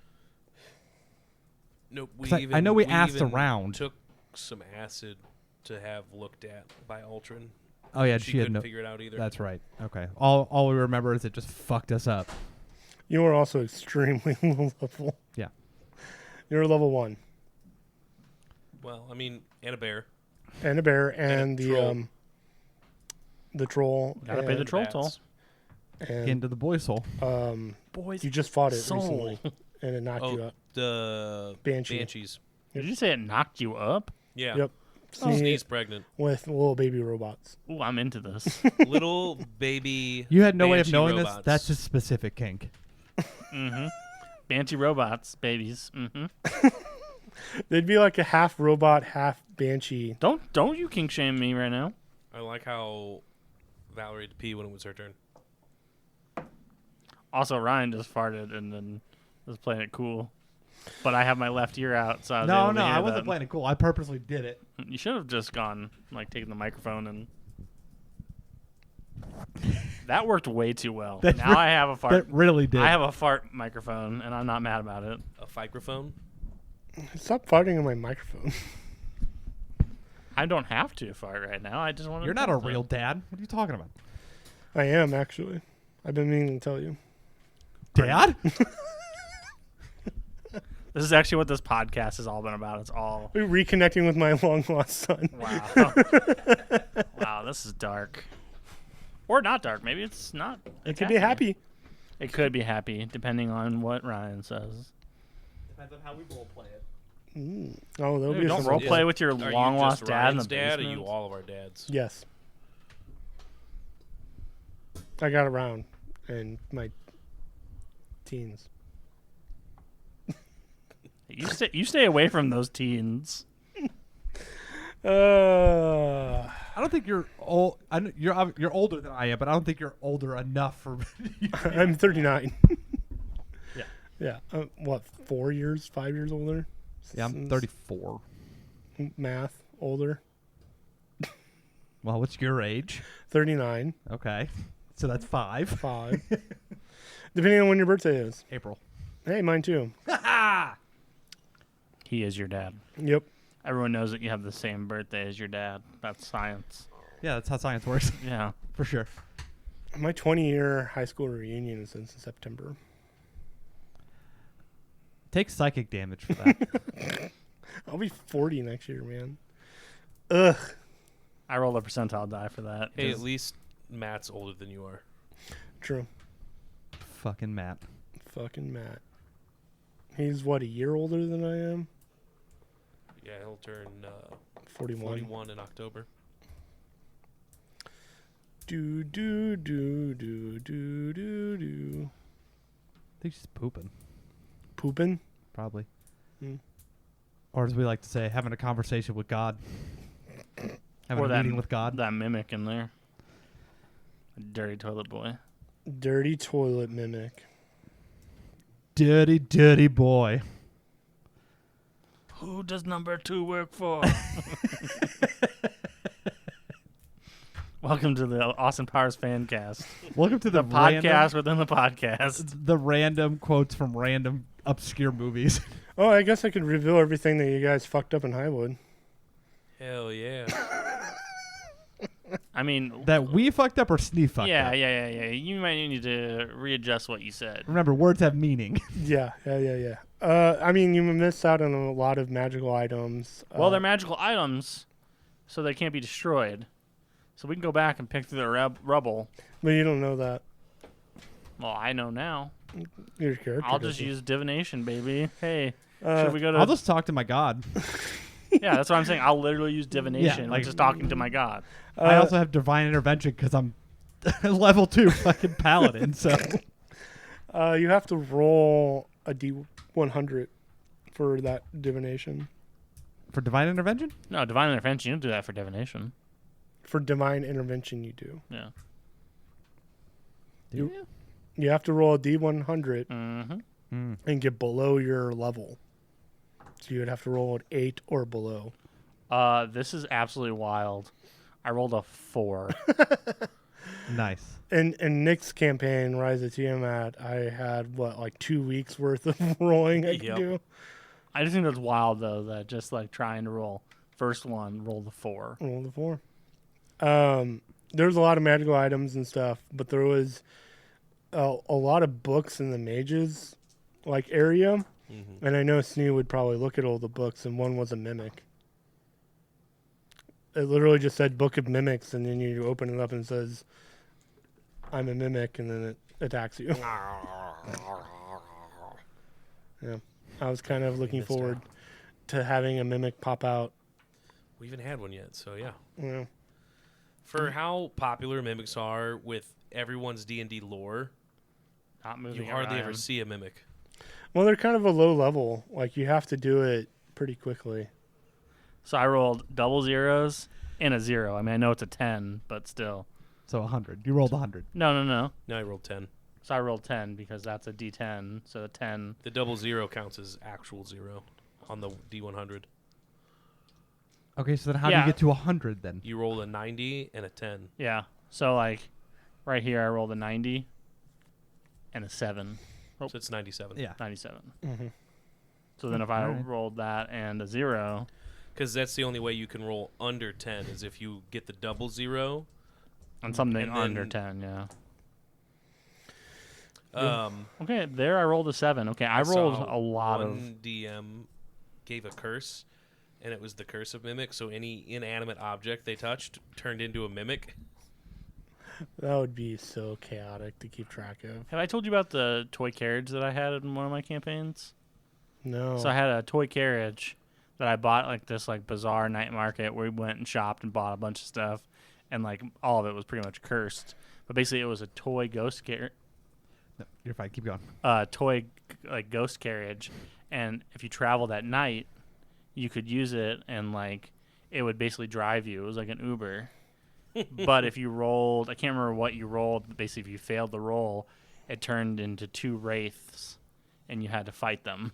Nope. 'Cause I know we asked even around. Took some acid to have looked at by Ultron. Oh yeah, She she had couldn't no. figure it out either. That's right. Okay. All we remember is it just fucked us up. You are also extremely low level. Yeah. You're level 1. Well, I mean, and a bear. And a bear and a the troll. the troll. Gotta pay the and- troll Bats. toll. And Into the boy soul. Boys. you just fought it Soul. recently, and it knocked you Oh, up. the Banshee. Banshees. Did you say it knocked you up? Yeah. Yep. Sneeze pregnant. With little baby robots. Ooh, I'm into this. Little baby. You had no way of Banshee knowing robots. this. That's a specific kink. Mm-hmm. Banshee robots, babies. Mm-hmm. They'd be like a half robot, half banshee. Don't you kink shame me right now. I like how Valerie had to pee when it was her turn. Also, Ryan just farted and then was playing it cool. But I have my left ear out, so I was No, able to no, hear I wasn't that. playing it cool. I purposely did it. You should have just gone, like, taken the microphone and... That worked way too well. That Now I have a fart. That really did. I have a fart microphone, and I'm not mad about it. A microphone. Stop farting on my microphone. I don't have to fart right now. I just want to... You're not a real dad. What are you talking about? I am, actually. I've been meaning to tell you. Dad? This is actually what this podcast has all been about. It's all... We're reconnecting with my long lost son. Wow. Wow, this is dark. Or not dark. Maybe it's not. It It's could be happy. It could be happy, depending on what Ryan says. Depends on how we role play it. Oh, there'll Dude, be don't some role play with your Are long you lost just dad in the Ryan's dad, or basement. you all of our dads? Yes. I got around in my teens. You stay away from those teens. Uh, I don't think you're old. You're older than I am, but I don't think you're older enough for. I'm 39. Yeah. Yeah. What, 4 years, 5 years older? Yeah, I'm 34. Math, older. Well, what's your age? 39. Okay, so that's 5. 5. Depending on when your birthday is. April. Hey, mine too. He is your dad. Yep. Everyone knows that you have the same birthday as your dad. That's science. Yeah, that's how science works, Yeah. for sure. My 20-year high school reunion is in September. Take psychic damage for that. I'll be 40 next year, man. Ugh. I rolled a percentile die for that. Hey, 'cause at least Matt's older than you are. True. Fucking Matt. Fucking Matt. He's what, a year older than I am? Yeah, he'll turn 41. 41 in October. Do do do do do do do. I think she's pooping, Pooping? probably. Hmm. Or as we like to say, having a conversation with God. Having or a that, meeting with God. that mimic in there. A dirty toilet boy. Dirty toilet mimic. Dirty, dirty boy. Who does number 2 work for? Welcome to the Austin Powers fan cast. Welcome to The the podcast within the podcast. the random quotes from random obscure movies. Oh, I guess I could reveal everything that you guys fucked up in Highwood. Hell yeah. I mean, That we fucked up or Sneef fucked yeah, up. yeah. You might need to readjust what you said. Remember, words have meaning. Yeah. I mean, you missed out on a lot of magical items. Well, they're magical items, so they can't be destroyed. So we can go back and pick through the rubble. But you don't know that. Well, I know now. Your character. I'll just doesn't. use divination, baby. Hey, Uh, should we go to? I'll just talk to my God. Yeah, that's what I'm saying. I'll literally use divination, like- like just talking to my god. I also have divine intervention because I'm level 2 fucking paladin. So You have to roll a D100 for that divination. for divine intervention, No, divine intervention. You don't do that for divination. For divine intervention, you do. Yeah. do You- you? You have to roll a D100 Mm-hmm. and get below your level. So you would have to roll an 8 or below. This is absolutely wild. I rolled a 4. Nice. In Nick's campaign, Rise of Tiamat, I had, like 2 weeks worth of rolling I could Yep. do. I just think that's wild though. That just like trying to roll first one, roll the 4. Roll the 4. There was a lot of magical items and stuff, but there was a lot of books in the mages like area. Mm-hmm. And I know Snee would probably look at all the books, and one was a mimic. It literally just said Book of Mimics, and then you open it up and it says, I'm a mimic, and then it attacks you. Yeah. I was kind of looking missed forward to having a mimic pop out. We haven't had one yet, so yeah. Yeah. For how popular mimics are with everyone's D&D lore, Not you moving. hardly ever around. see a mimic. Well, they're kind of a low level. Like, you have to do it pretty quickly. So I rolled double zeros and a 0. I mean, I know it's a 10, but still. So 100. You rolled 100. No. Now I rolled 10. So I rolled 10 because that's a D10. So the 10. The double 0 counts as actual 0 on the D100. Okay, so then how do Yeah. you get to 100 then? You roll a 90 and a 10. Yeah. So like, right here I rolled a 90 and a 7. So it's 97. Yeah. 97. Mm-hmm. So then if I Alright. rolled that and a 0, Because that's the only way you can roll under 10 is if you get the double 0. and something And under then- 10, yeah. Okay, Okay, there I rolled a 7. Okay, I rolled a lot of. One DM gave a curse, and it was the curse of mimic. So any inanimate object they touched turned into a mimic. That would be so chaotic to keep track of. Have I told you about the toy carriage that I had in one of my campaigns? No. So I had a toy carriage that I bought like this like bizarre night market where we went and shopped and bought a bunch of stuff, and like all of it was pretty much cursed. But basically, it was a toy ghost carriage. No, you're fine. Keep going. Toy like ghost carriage, and if you traveled at night, you could use it, and like it would basically drive you. It was like an Uber. But if you rolled, I can't remember what you rolled. But basically, if you failed the roll, it turned into 2 wraiths, and you had to fight them.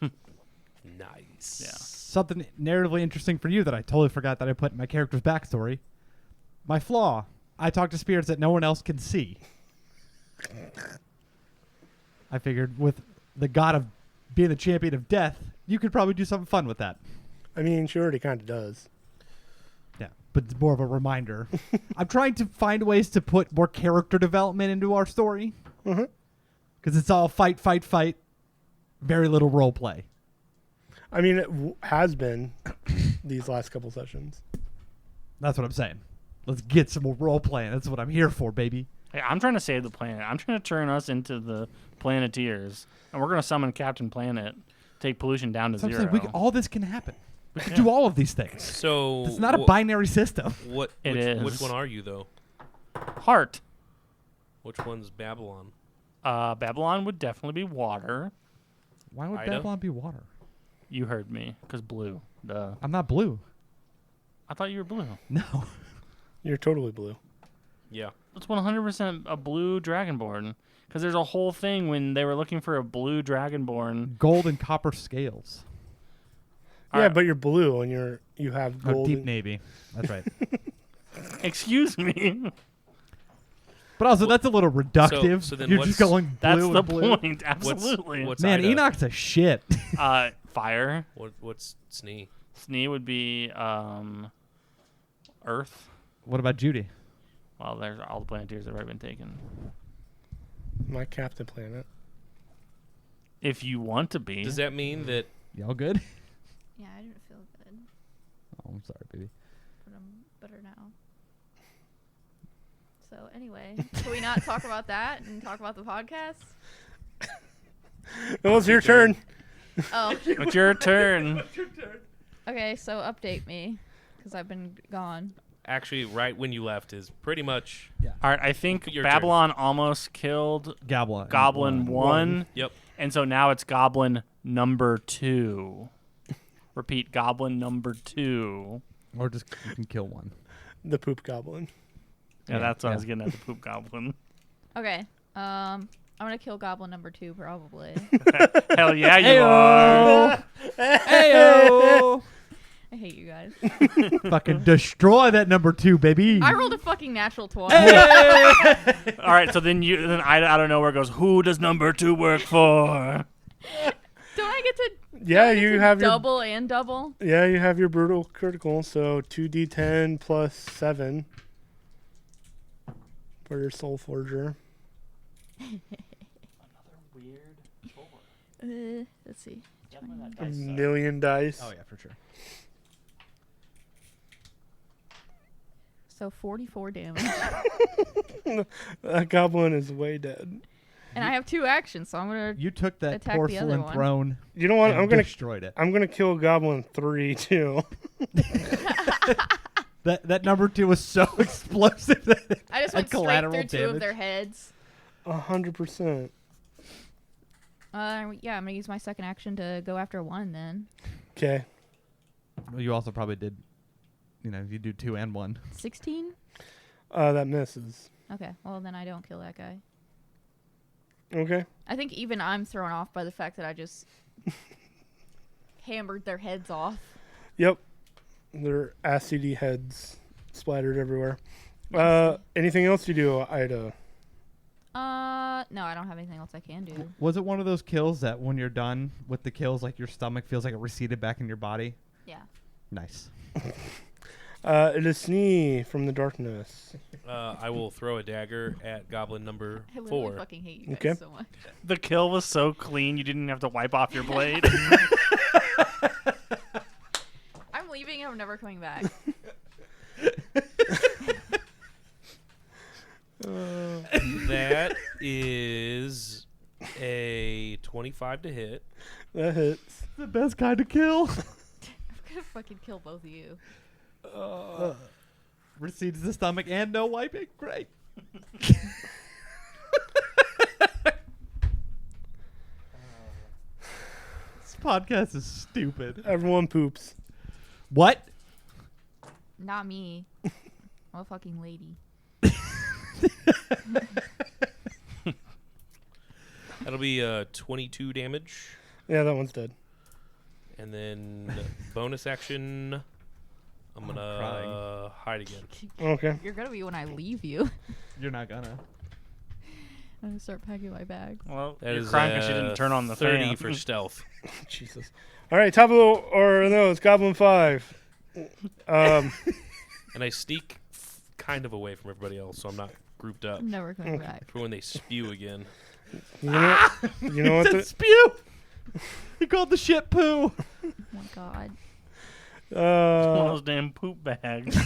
Nice. Yeah. Something narratively interesting for you that I totally forgot that I put in my character's backstory. My flaw: I talk to spirits that no one else can see. I figured with the god of being the champion of death, you could probably do something fun with that. I mean, she already kind of does. Yeah. but it's more of a reminder. I'm trying to find ways to put more character development into our story. Mhm. Because it's all fight, fight, fight. Very little role play. I mean, it has been these last couple sessions. That's what I'm saying. Let's get some more role playing. That's what I'm here for, baby. Hey, I'm trying to save the planet. I'm trying to turn us into the Planeteers, and we're gonna summon Captain Planet, take pollution down to So I'm zero. saying all this can happen. We can do all of these things. So It's not a binary system. What? It Which is. one are you though? Heart. Which one's Babylon? Babylon would definitely be water. Why would Ida? Babylon be water? You heard me, because blue. Duh. I'm not blue. I thought you were blue. No. You're totally blue. Yeah. It's 100% a blue Dragonborn. Because there's a whole thing when they were looking for a blue Dragonborn. Gold and copper scales. Yeah, Alright. but you're blue and you have Oh, gold. deep and- navy. That's right. Excuse me. But also, that's a little reductive. so then You're just what's- going blue That's and the blue. point. Absolutely. What's Man, Ida? Enoch's a shit. Fire. What's Snee? Snee would be Earth. What about Judy? Well, there's all the Planeteers that have already been taken. My Captain Planet. If you want to be. Does that mean that Y'all good? Yeah, I didn't feel good, Oh, I'm sorry, baby. but I'm better now. So anyway, can we not talk about that and talk about the podcast? Oh, it's your turn. Oh, It's your turn. okay. So update me, because I've been gone. actually right when you left is pretty much? All right, I think Your Babylon almost killed Goblin 1. Yep. And so now it's Goblin number 2. Repeat, Goblin number 2. Or just you can kill one. The poop goblin. Yeah, Yeah, that's what I yeah. was getting at, the poop goblin. Okay. I'm gonna kill Goblin number 2 probably. Hell yeah, you are. Ayo! I hate you guys. Fucking destroy that number 2, baby. I rolled a fucking natural 20. All right, so then Ida out of nowhere goes, who does number 2 work for? Don't I get to? Yeah, don't I get you to have double and double. Yeah, you have your brutal critical, so 2d10 plus 7 for your soul forger. Let's see. A million dice. Oh, yeah, for sure. So 44 damage. That goblin is way dead. And I have 2 actions, so I'm gonna. You took that Attack the other porcelain one. throne You know what? and destroyed it. I'm gonna kill goblin 3 too. That number 2 was so explosive that it I just had went straight collateral through 2 damage. of their heads. 100%. Yeah, I'm gonna use my second action to go after 1 then. Okay. Well, you also probably did, you do 2 and 1. 16? That misses. Okay, well then I don't kill that guy. Okay. I think even I'm thrown off by the fact that I just hammered their heads off. Yep. Their acidy heads splattered everywhere. Nasty. Anything else you do, Ida? No, I don't have anything else I can do. Was it one of those kills that when you're done with the kills, like your stomach feels like it receded back in your body? Yeah. Nice. It is Snee from the darkness. I will throw a dagger at goblin number I literally 4. fucking hate you guys Okay. so much. The kill was so clean, you didn't have to wipe off your blade. I'm leaving and I'm never coming back. That is a 25 to hit. That hits. The best kind of kill. I'm gonna fucking kill both of you. Recedes the stomach and no wiping. Great. This podcast is stupid. Everyone poops. What? Not me. I'm a fucking lady. That'll be 22 damage. Yeah, that one's dead. And then bonus action, I'm going to hide again. Okay. You're gonna be when I leave you. You're not gonna. I'm gonna start packing my bag. Well, That you're is crying because you didn't turn on the 30 fan. for stealth. Jesus. All right, top of the or no, it's Goblin 5. and I sneak kind of away from everybody else, so I'm not grouped up I'm never coming back. for when they spew again. You know, you know what? Said spew. He called the shit poo. Oh my god. One of Uh, those damn poop bags.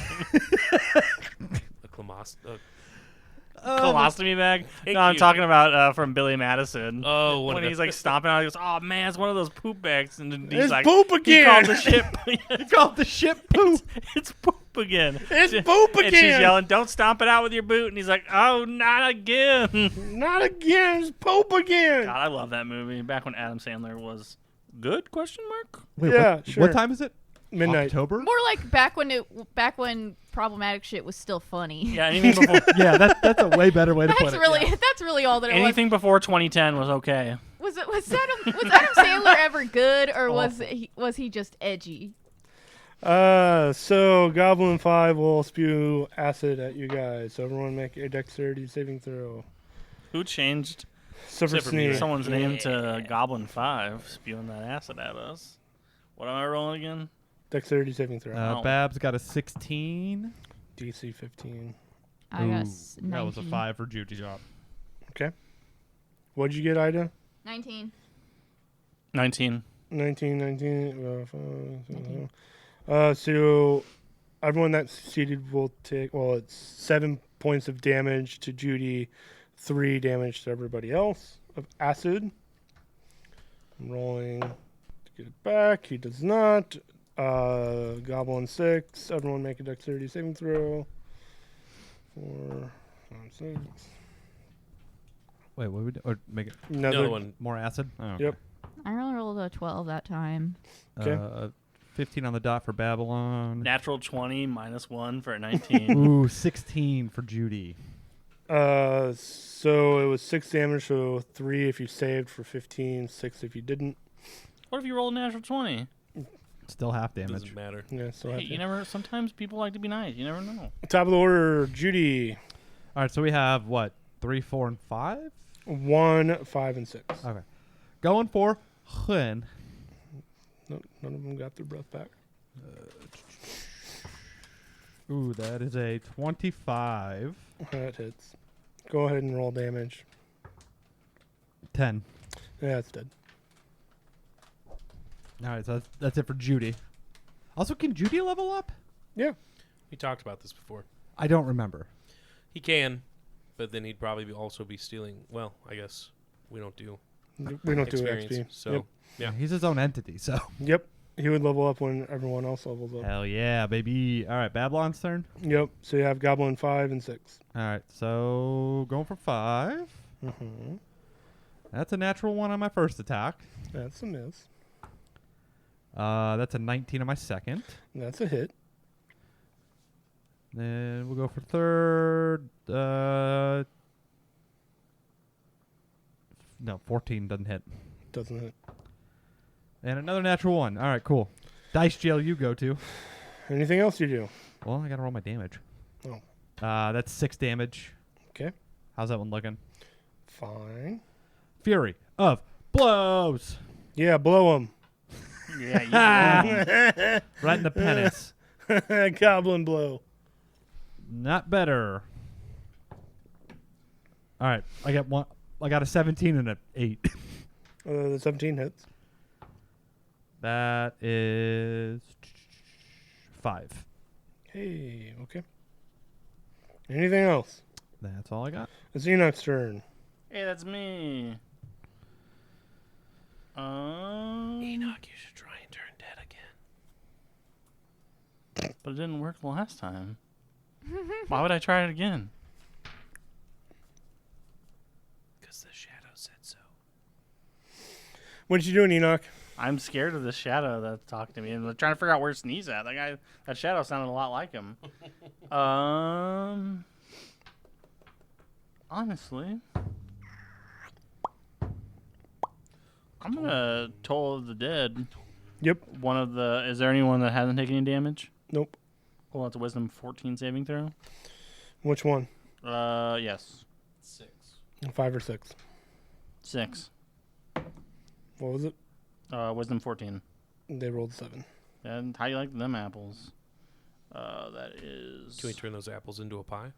A Colostomy bag? Thank No, I'm you. talking about from Billy Madison. Oh, one when of he's the- like stomping out, he goes, "Oh man, it's one of those poop bags," and then he's it's like, poop "He called again. the shit. He called the shit poo. It's poop again. It's poop And she's again. yelling, "Don't stomp it out with your boot!" And he's like, "Oh, not again." Not again. It's poop again. God, I love that movie. Back when Adam Sandler was good? Question mark. Wait, Yeah, what, sure. what time is it? Midnight. October? More like back when problematic shit was still funny. Yeah, anything before Yeah, that's a way better way to put That's it. that's really all that it anything before 2010 was okay. was. Was Adam Sandler ever good, or was he just edgy? So Goblin 5 will spew acid at you guys. So everyone make a dexterity saving throw. Who changed Except for for me. Sneak. someone's name to Goblin 5, spewing that acid at us? What am I rolling again? Dexterity saving throw. Oh. Babs got a 16. DC 15. I got Ooh, 19. that was a 5 for Judy Job. Okay. What'd you get, Ida? 19. 19. 19. So everyone that's succeeded will take, well, it's 7 points of damage to Judy, 3 damage to everybody else of acid. I'm rolling to get it back. He does not. Goblin 6. Everyone make a dexterity saving throw. 4, 5, 6. Wait, what would or make it Another one. more acid? Oh, Yep. I only rolled a 12 that time. Okay. 15 on the dot for Babylon. Natural 20 minus 1 for a 19. Ooh, 16 for Judy. So it was 6 damage, so 3 if you saved for 15, 6 if you didn't. What if you roll a natural 20? Still half damage. Doesn't matter. Yeah, so Hey, you never. Sometimes people like to be nice. You never know. top of the order, Judy. All right, so we have what? 3, 4, and 5? 1, 5, and 6. Okay. Going for Hun. Nope, none of them got their breath back. Ooh, that is a 25. That hits. Go ahead and roll damage. 10. Yeah, it's dead. All right, so that's it for Judy. Also, can Judy level up? Yeah. We talked about this before. I don't remember. He can, but then he'd probably also be stealing. Well, I guess we don't do We don't do experience. XP. So Yep. yeah, He's his own entity, so. Yep. He would level up when everyone else levels up. Hell yeah, baby. All right, Babylon's turn. Yep. So you have Goblin 5 and 6. All right, so going for 5. Mm-hmm. That's a natural 1 on my first attack. That's a miss. That's a 19 on my second. That's a hit. Then we'll go for third. No, 14 doesn't hit. Doesn't hit. And another natural 1. All right, cool. Dice jail you go to. Anything else you do? Well, I got to roll my damage. Oh. That's 6 damage. Okay. How's that one looking? Fine. Fury of blows. Yeah, blow him. Yeah. Right in the penis. Goblin blow. Not better. All right, I got one. I got a 17 and an 8. The 17 hits. That is 5. Hey, okay. Anything else? That's all I got. It's Enoch's turn. Hey, that's me. Enoch, you should try and turn dead again. But it didn't work the last time. Why would I try it again? Because the shadow said so. What you doing, Enoch? I'm scared of this shadow that talked to me, and I'm trying to figure out where Sneeze at. That shadow sounded a lot like him. Honestly, I'm gonna Toll of the Dead. Yep. Is there anyone that hasn't taken any damage? Nope. Well, that's a Wisdom 14 saving throw. Which one? Yes, 6. 5 or 6? 6. What was it? Wisdom 14. They rolled 7. And how you like them apples? That is. Can we turn those apples into a pie?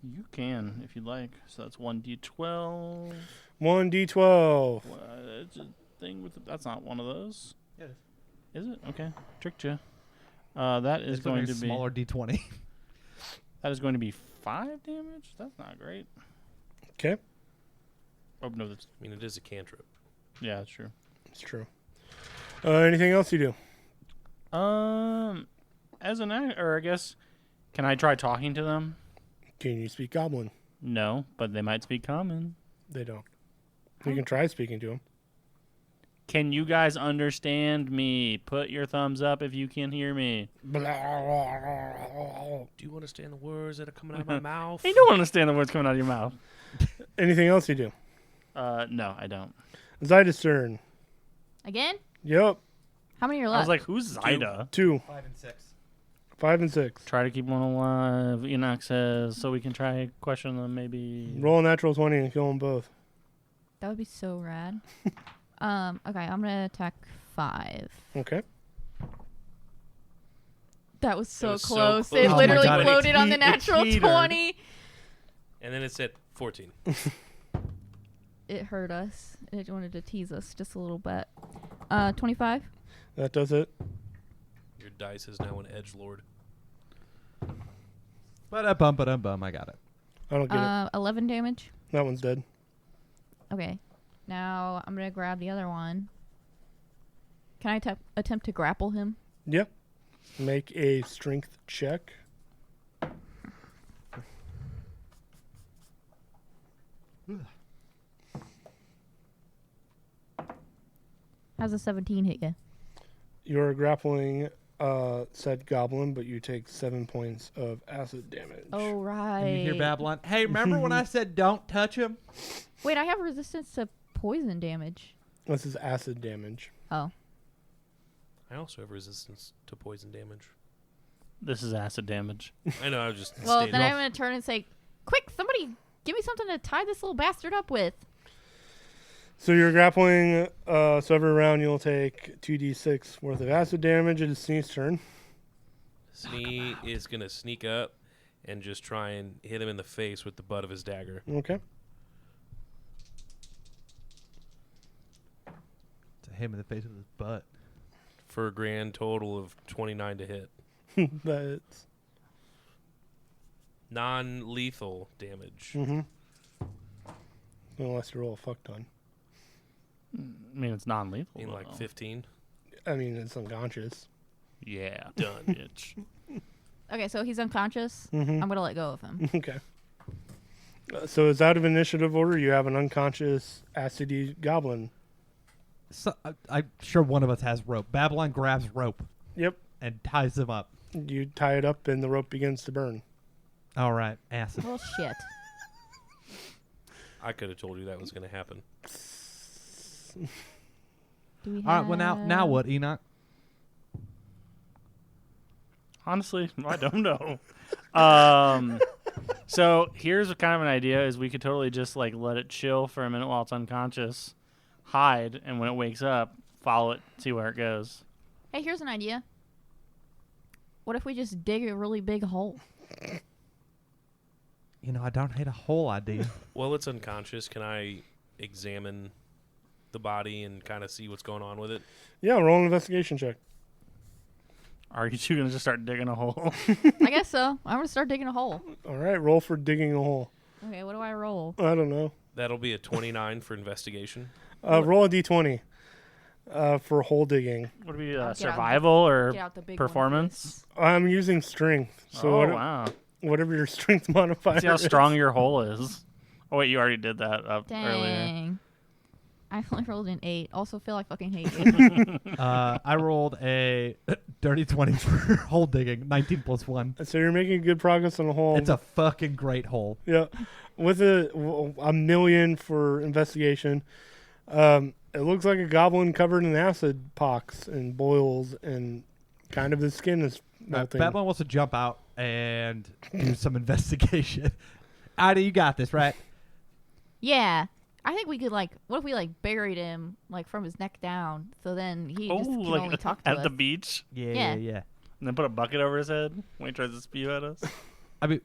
You can if you'd like. So that's 1d12. 1d12. It's a thing with. That's not one of those. It Is it? Okay, tricked you. That is It's going a to be smaller D20. That is going to be 5 damage. That's not great. Okay. Oh no, that's I mean, it is a cantrip. yeah, that's true. It's true. Anything else you do? As an or I guess, can I try talking to them? Can you speak Goblin? No, but they might speak common. They don't. You can try speaking to them. Can you guys understand me? Put your thumbs up if you can hear me. Do you understand the words that are coming out of my mouth? I don't understand the words coming out of your mouth. Anything else you do? No, I don't. Zydiscern. Again? Yep. How many are I left? was like, who's Zyda? 2, 5 and 6. 5, and 6. Try to keep one alive. Enoch says, so we can try question them maybe. Roll a natural 20 and kill them both. That would be so rad. Okay, I'm gonna attack 5. Okay. That was so was so close. close. It Oh my literally God, it floated on the it natural teetered. 20. And then it said 14. It hurt us. It wanted to tease us just a little bit. 25. That does it. Your dice is now an edgelord. Ba-da-bum. I got it. I don't get it. 11 damage. That one's dead. Okay. Now I'm gonna grab the other one. Can I attempt to grapple him? Yep. Make a strength check. How's a 17 hit you? You're grappling said goblin, but you take 7 points of acid damage. Oh, right. And you hear Babylon. Hey, remember when I said don't touch him? Wait, I have resistance to poison damage. This is acid damage. Oh. I also have resistance to poison damage. This is acid damage. I know, I was just Well, stating. then I'm going to turn and say, quick, somebody give me something to tie this little bastard up with. So you're grappling, so every round you'll take 2d6 worth of acid damage. It is Snee's turn. Snee is going to sneak up and just try and hit him in the face with the butt of his dagger. Okay. To him in the face with his butt. For a grand total of 29 to hit. That's... Non-lethal damage. Mm-hmm. Unless you roll a fuck ton. I mean, it's non-lethal. In like though. 15. I mean, it's unconscious. Yeah, Done. bitch. Okay, so he's unconscious. Mm-hmm. I'm going to let go of him. Okay. So it's out of initiative order. You have an unconscious acidy goblin. So, I'm sure one of us has rope. Babylon grabs rope Yep. and ties him up. You tie it up and the rope begins to burn. All right, acid. Well, shit. I could have told you that was going to happen. Do we have... All right, well, now what, Enoch? Honestly, I don't know. So here's kind of an idea: is we could totally just like let it chill for a minute while it's unconscious, hide, and when it wakes up, follow it, see where it goes. Hey, here's an idea. What if we just dig a really big hole? You know, I don't hate a whole idea. Well, it's unconscious. Can I examine the body and kind of see what's going on with it? Yeah, roll an investigation check. Are you two gonna just start digging a hole? I guess so. I'm going to start digging a hole. All right, roll for digging a hole. Okay, what do I roll? I don't know. That'll be a 29 for investigation. Roll a d20 for hole digging. Would it be I'll get out survival Get or out the big performance? I'm using strength. So Oh wow! whatever your strength modifier See how is. strong your hole is. Oh wait, you already did that up one. earlier. Dang. I only rolled an 8. Also feel like fucking hate you. I rolled a dirty 20 for hole digging, 19 plus 1. So you're making good progress on the hole. It's a fucking great hole. Yeah. With a million for investigation. It looks like a goblin covered in acid pox and boils, and kind of his skin is melting. Babylon wants to jump out and do some investigation. Ida, you got this, right? Yeah. I think we could, like, what if we, like, buried him, like, from his neck down, so then he just can only talk to at us. the beach. Yeah. Yeah. And then put a bucket over his head when he tries to spew at us. I mean,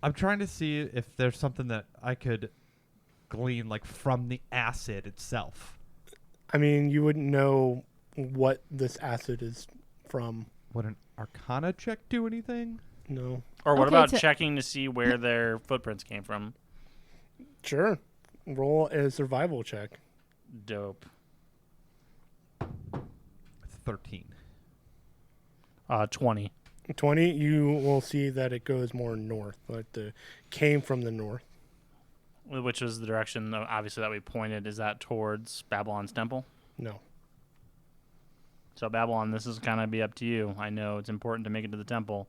I'm trying to see if there's something that I could glean, like, from the acid itself. I mean, you wouldn't know what this acid is from. Would an Arcana check do anything? No. Or what Okay, about to- checking to see where their footprints came from? Sure. Roll a survival check. Dope. 13. 20. 20, you will see that it goes more north. Like came from the north. Which was the direction, obviously, that we pointed. Is that towards Babylon's temple? No. So, Babylon, this is kind of be up to you. I know it's important to make it to the temple,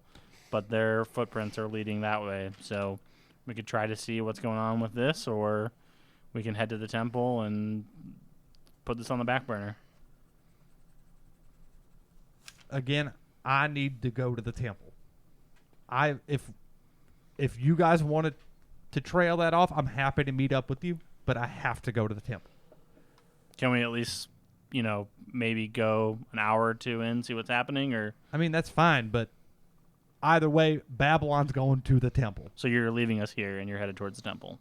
but their footprints are leading that way. So, we could try to see what's going on with this, or we can head to the temple and put this on the back burner. Again, I need to go to the temple. If you guys wanted to trail that off, I'm happy to meet up with you, but I have to go to the temple. Can we at least, maybe go an hour or two in, see what's happening? Or I mean, that's fine, but either way, Babylon's going to the temple. so you're leaving us here and you're headed towards the temple?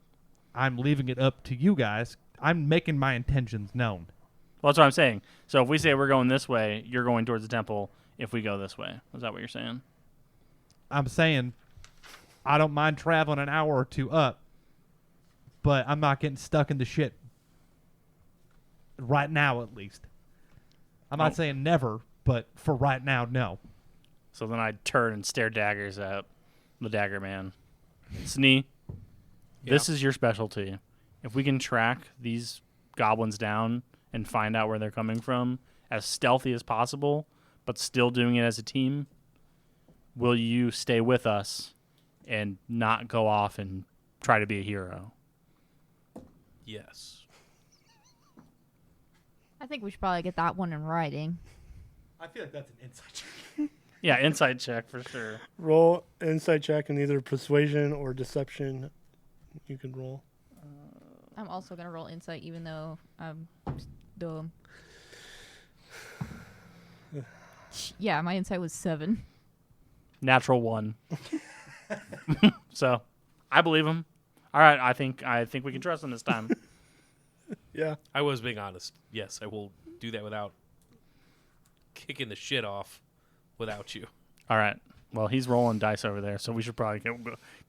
I'm leaving it up to you guys. I'm making my intentions known. Well, that's what I'm saying. So if we say we're going this way, you're going towards the temple if we go this way. Is that what you're saying? I'm saying I don't mind traveling an hour or two up, but I'm not getting stuck in the shit right now, at least. I'm not saying never, but for right now, no. So then I'd turn and stare daggers at the Dagger Man. Snee, this is your specialty. If we can track these goblins down and find out where they're coming from as stealthy as possible, but still doing it as a team, will you stay with us and not go off and try to be a hero? Yes. I think we should probably get that one in writing. I feel like that's an insight check. Yeah, inside check for sure. Roll insight check in either persuasion or deception. You can roll. I'm also going to roll insight, even though I'm dumb. Yeah, my insight was 7. Natural 1. So, I believe him. All right, I think we can trust him this time. Yeah. I was being honest. Yes, I will do that without kicking the shit off without you. All right. Well, he's rolling dice over there, so we should probably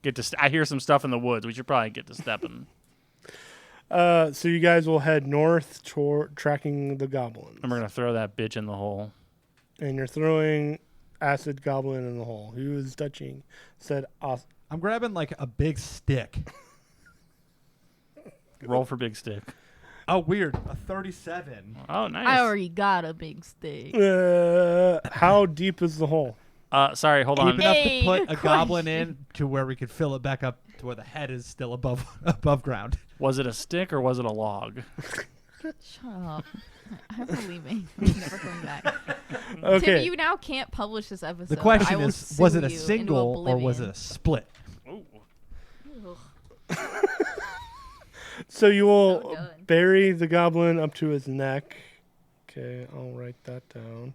get to. I hear some stuff in the woods. We should probably get to stepping. So you guys will head north toward tracking the goblins. And we're gonna throw that bitch in the hole. And you're throwing acid goblin in the hole. Who is touching said I'm grabbing like a big stick. Roll for big stick. Oh, weird. A 37. Oh, nice. I already got a big stick. How deep is the hole? Sorry, hold Deep on. enough to Hey, put good a goblin question. in to where we could fill it back up to where the head is still above ground. Was it a stick or was it a log? Shut up. I'm leaving. I'm never coming back. Okay. Tim, you now can't publish this episode. The question I will is, was sue it a you into single or was it oblivion. a split? Ooh. Ugh. So you will So done. bury the goblin up to his neck. Okay, I'll write that down.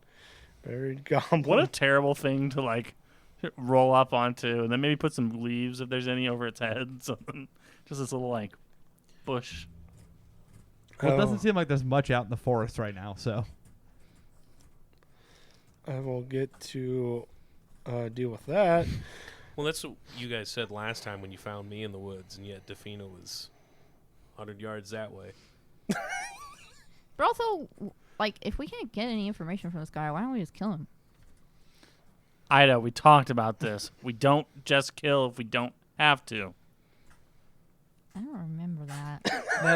Buried goblin. What a terrible thing to like roll up onto, and then maybe put some leaves if there's any over its head. Something, just this little like bush. Well, it Oh, doesn't seem like there's much out in the forest right now, so. I will get to deal with that. Well, that's what you guys said last time when you found me in the woods, and yet Defina was 100 yards that way. But also, like, if we can't get any information from this guy, why don't we just kill him? Ida, we talked about this. We don't just kill if we don't have to. I don't remember that.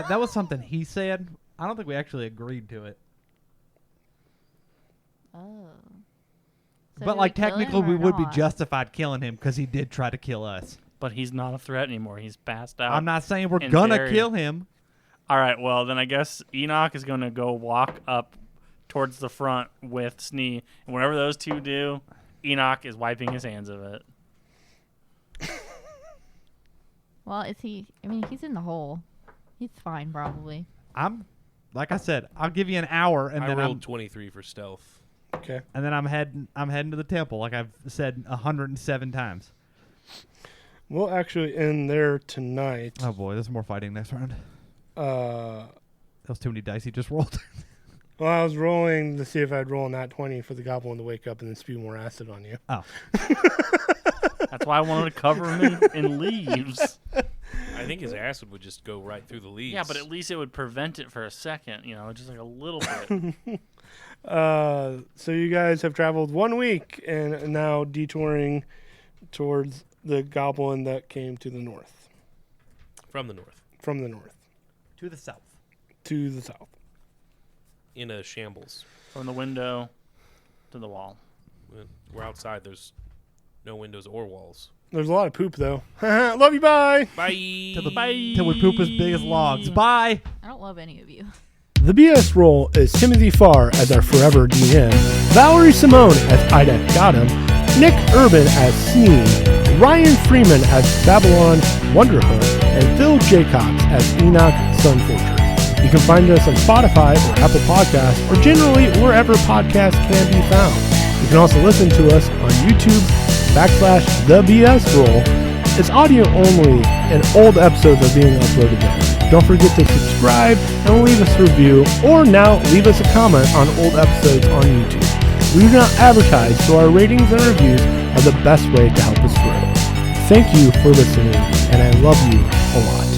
that was something he said. I don't think we actually agreed to it. Oh. So But do like we kill him technically or we would be not? justified killing him because he did try to kill us. But he's not a threat anymore. He's passed out. I'm not saying we're in gonna Barry. kill him. All right, well, then I guess Enoch is going to go walk up towards the front with Snee. And whatever those two do, Enoch is wiping his hands of it. Well, is he? I mean, he's in the hole. He's fine, probably. I'm like I said, I'll give you an hour and I then rolled 23 for stealth. Okay. And then I'm heading to the temple, like I've said 107 times. We'll actually end there tonight. Oh boy, there's more fighting next round. Uh, That was too many dice he just rolled. well, I was rolling to see if I'd roll nat 20 for the goblin to wake up and then spew more acid on you. Oh. That's why I wanted to cover him in leaves. I think his acid would just go right through the leaves. Yeah, but at least it would prevent it for a second, just like a little bit. So you guys have traveled 1 week and now detouring towards the goblin that came to the north. From the north. From the north. To the south. To the south. In a shambles. From the window to the wall. We're outside. There's no windows or walls. There's a lot of poop, though. Love you, bye! Bye. Till we poop as big as logs. Bye! I don't love any of you. The BS role is Timothy Farr as our forever DM, Valerie Simone as Ida Gotham, Nick Urban as Snee, Ryan Freeman as Babylon Wonderhood, and Phil Jacobs as Enoch Sunforger. You can find us on Spotify or Apple Podcasts, or generally wherever podcasts can be found. You can also listen to us on YouTube /The BS Roll. It's audio only, and old episodes are being uploaded there. Don't forget to subscribe and leave us a review, or now leave us a comment on old episodes on YouTube. We do not advertise, so our ratings and reviews are the best way to help us grow. Thank you for listening, and I love you a lot.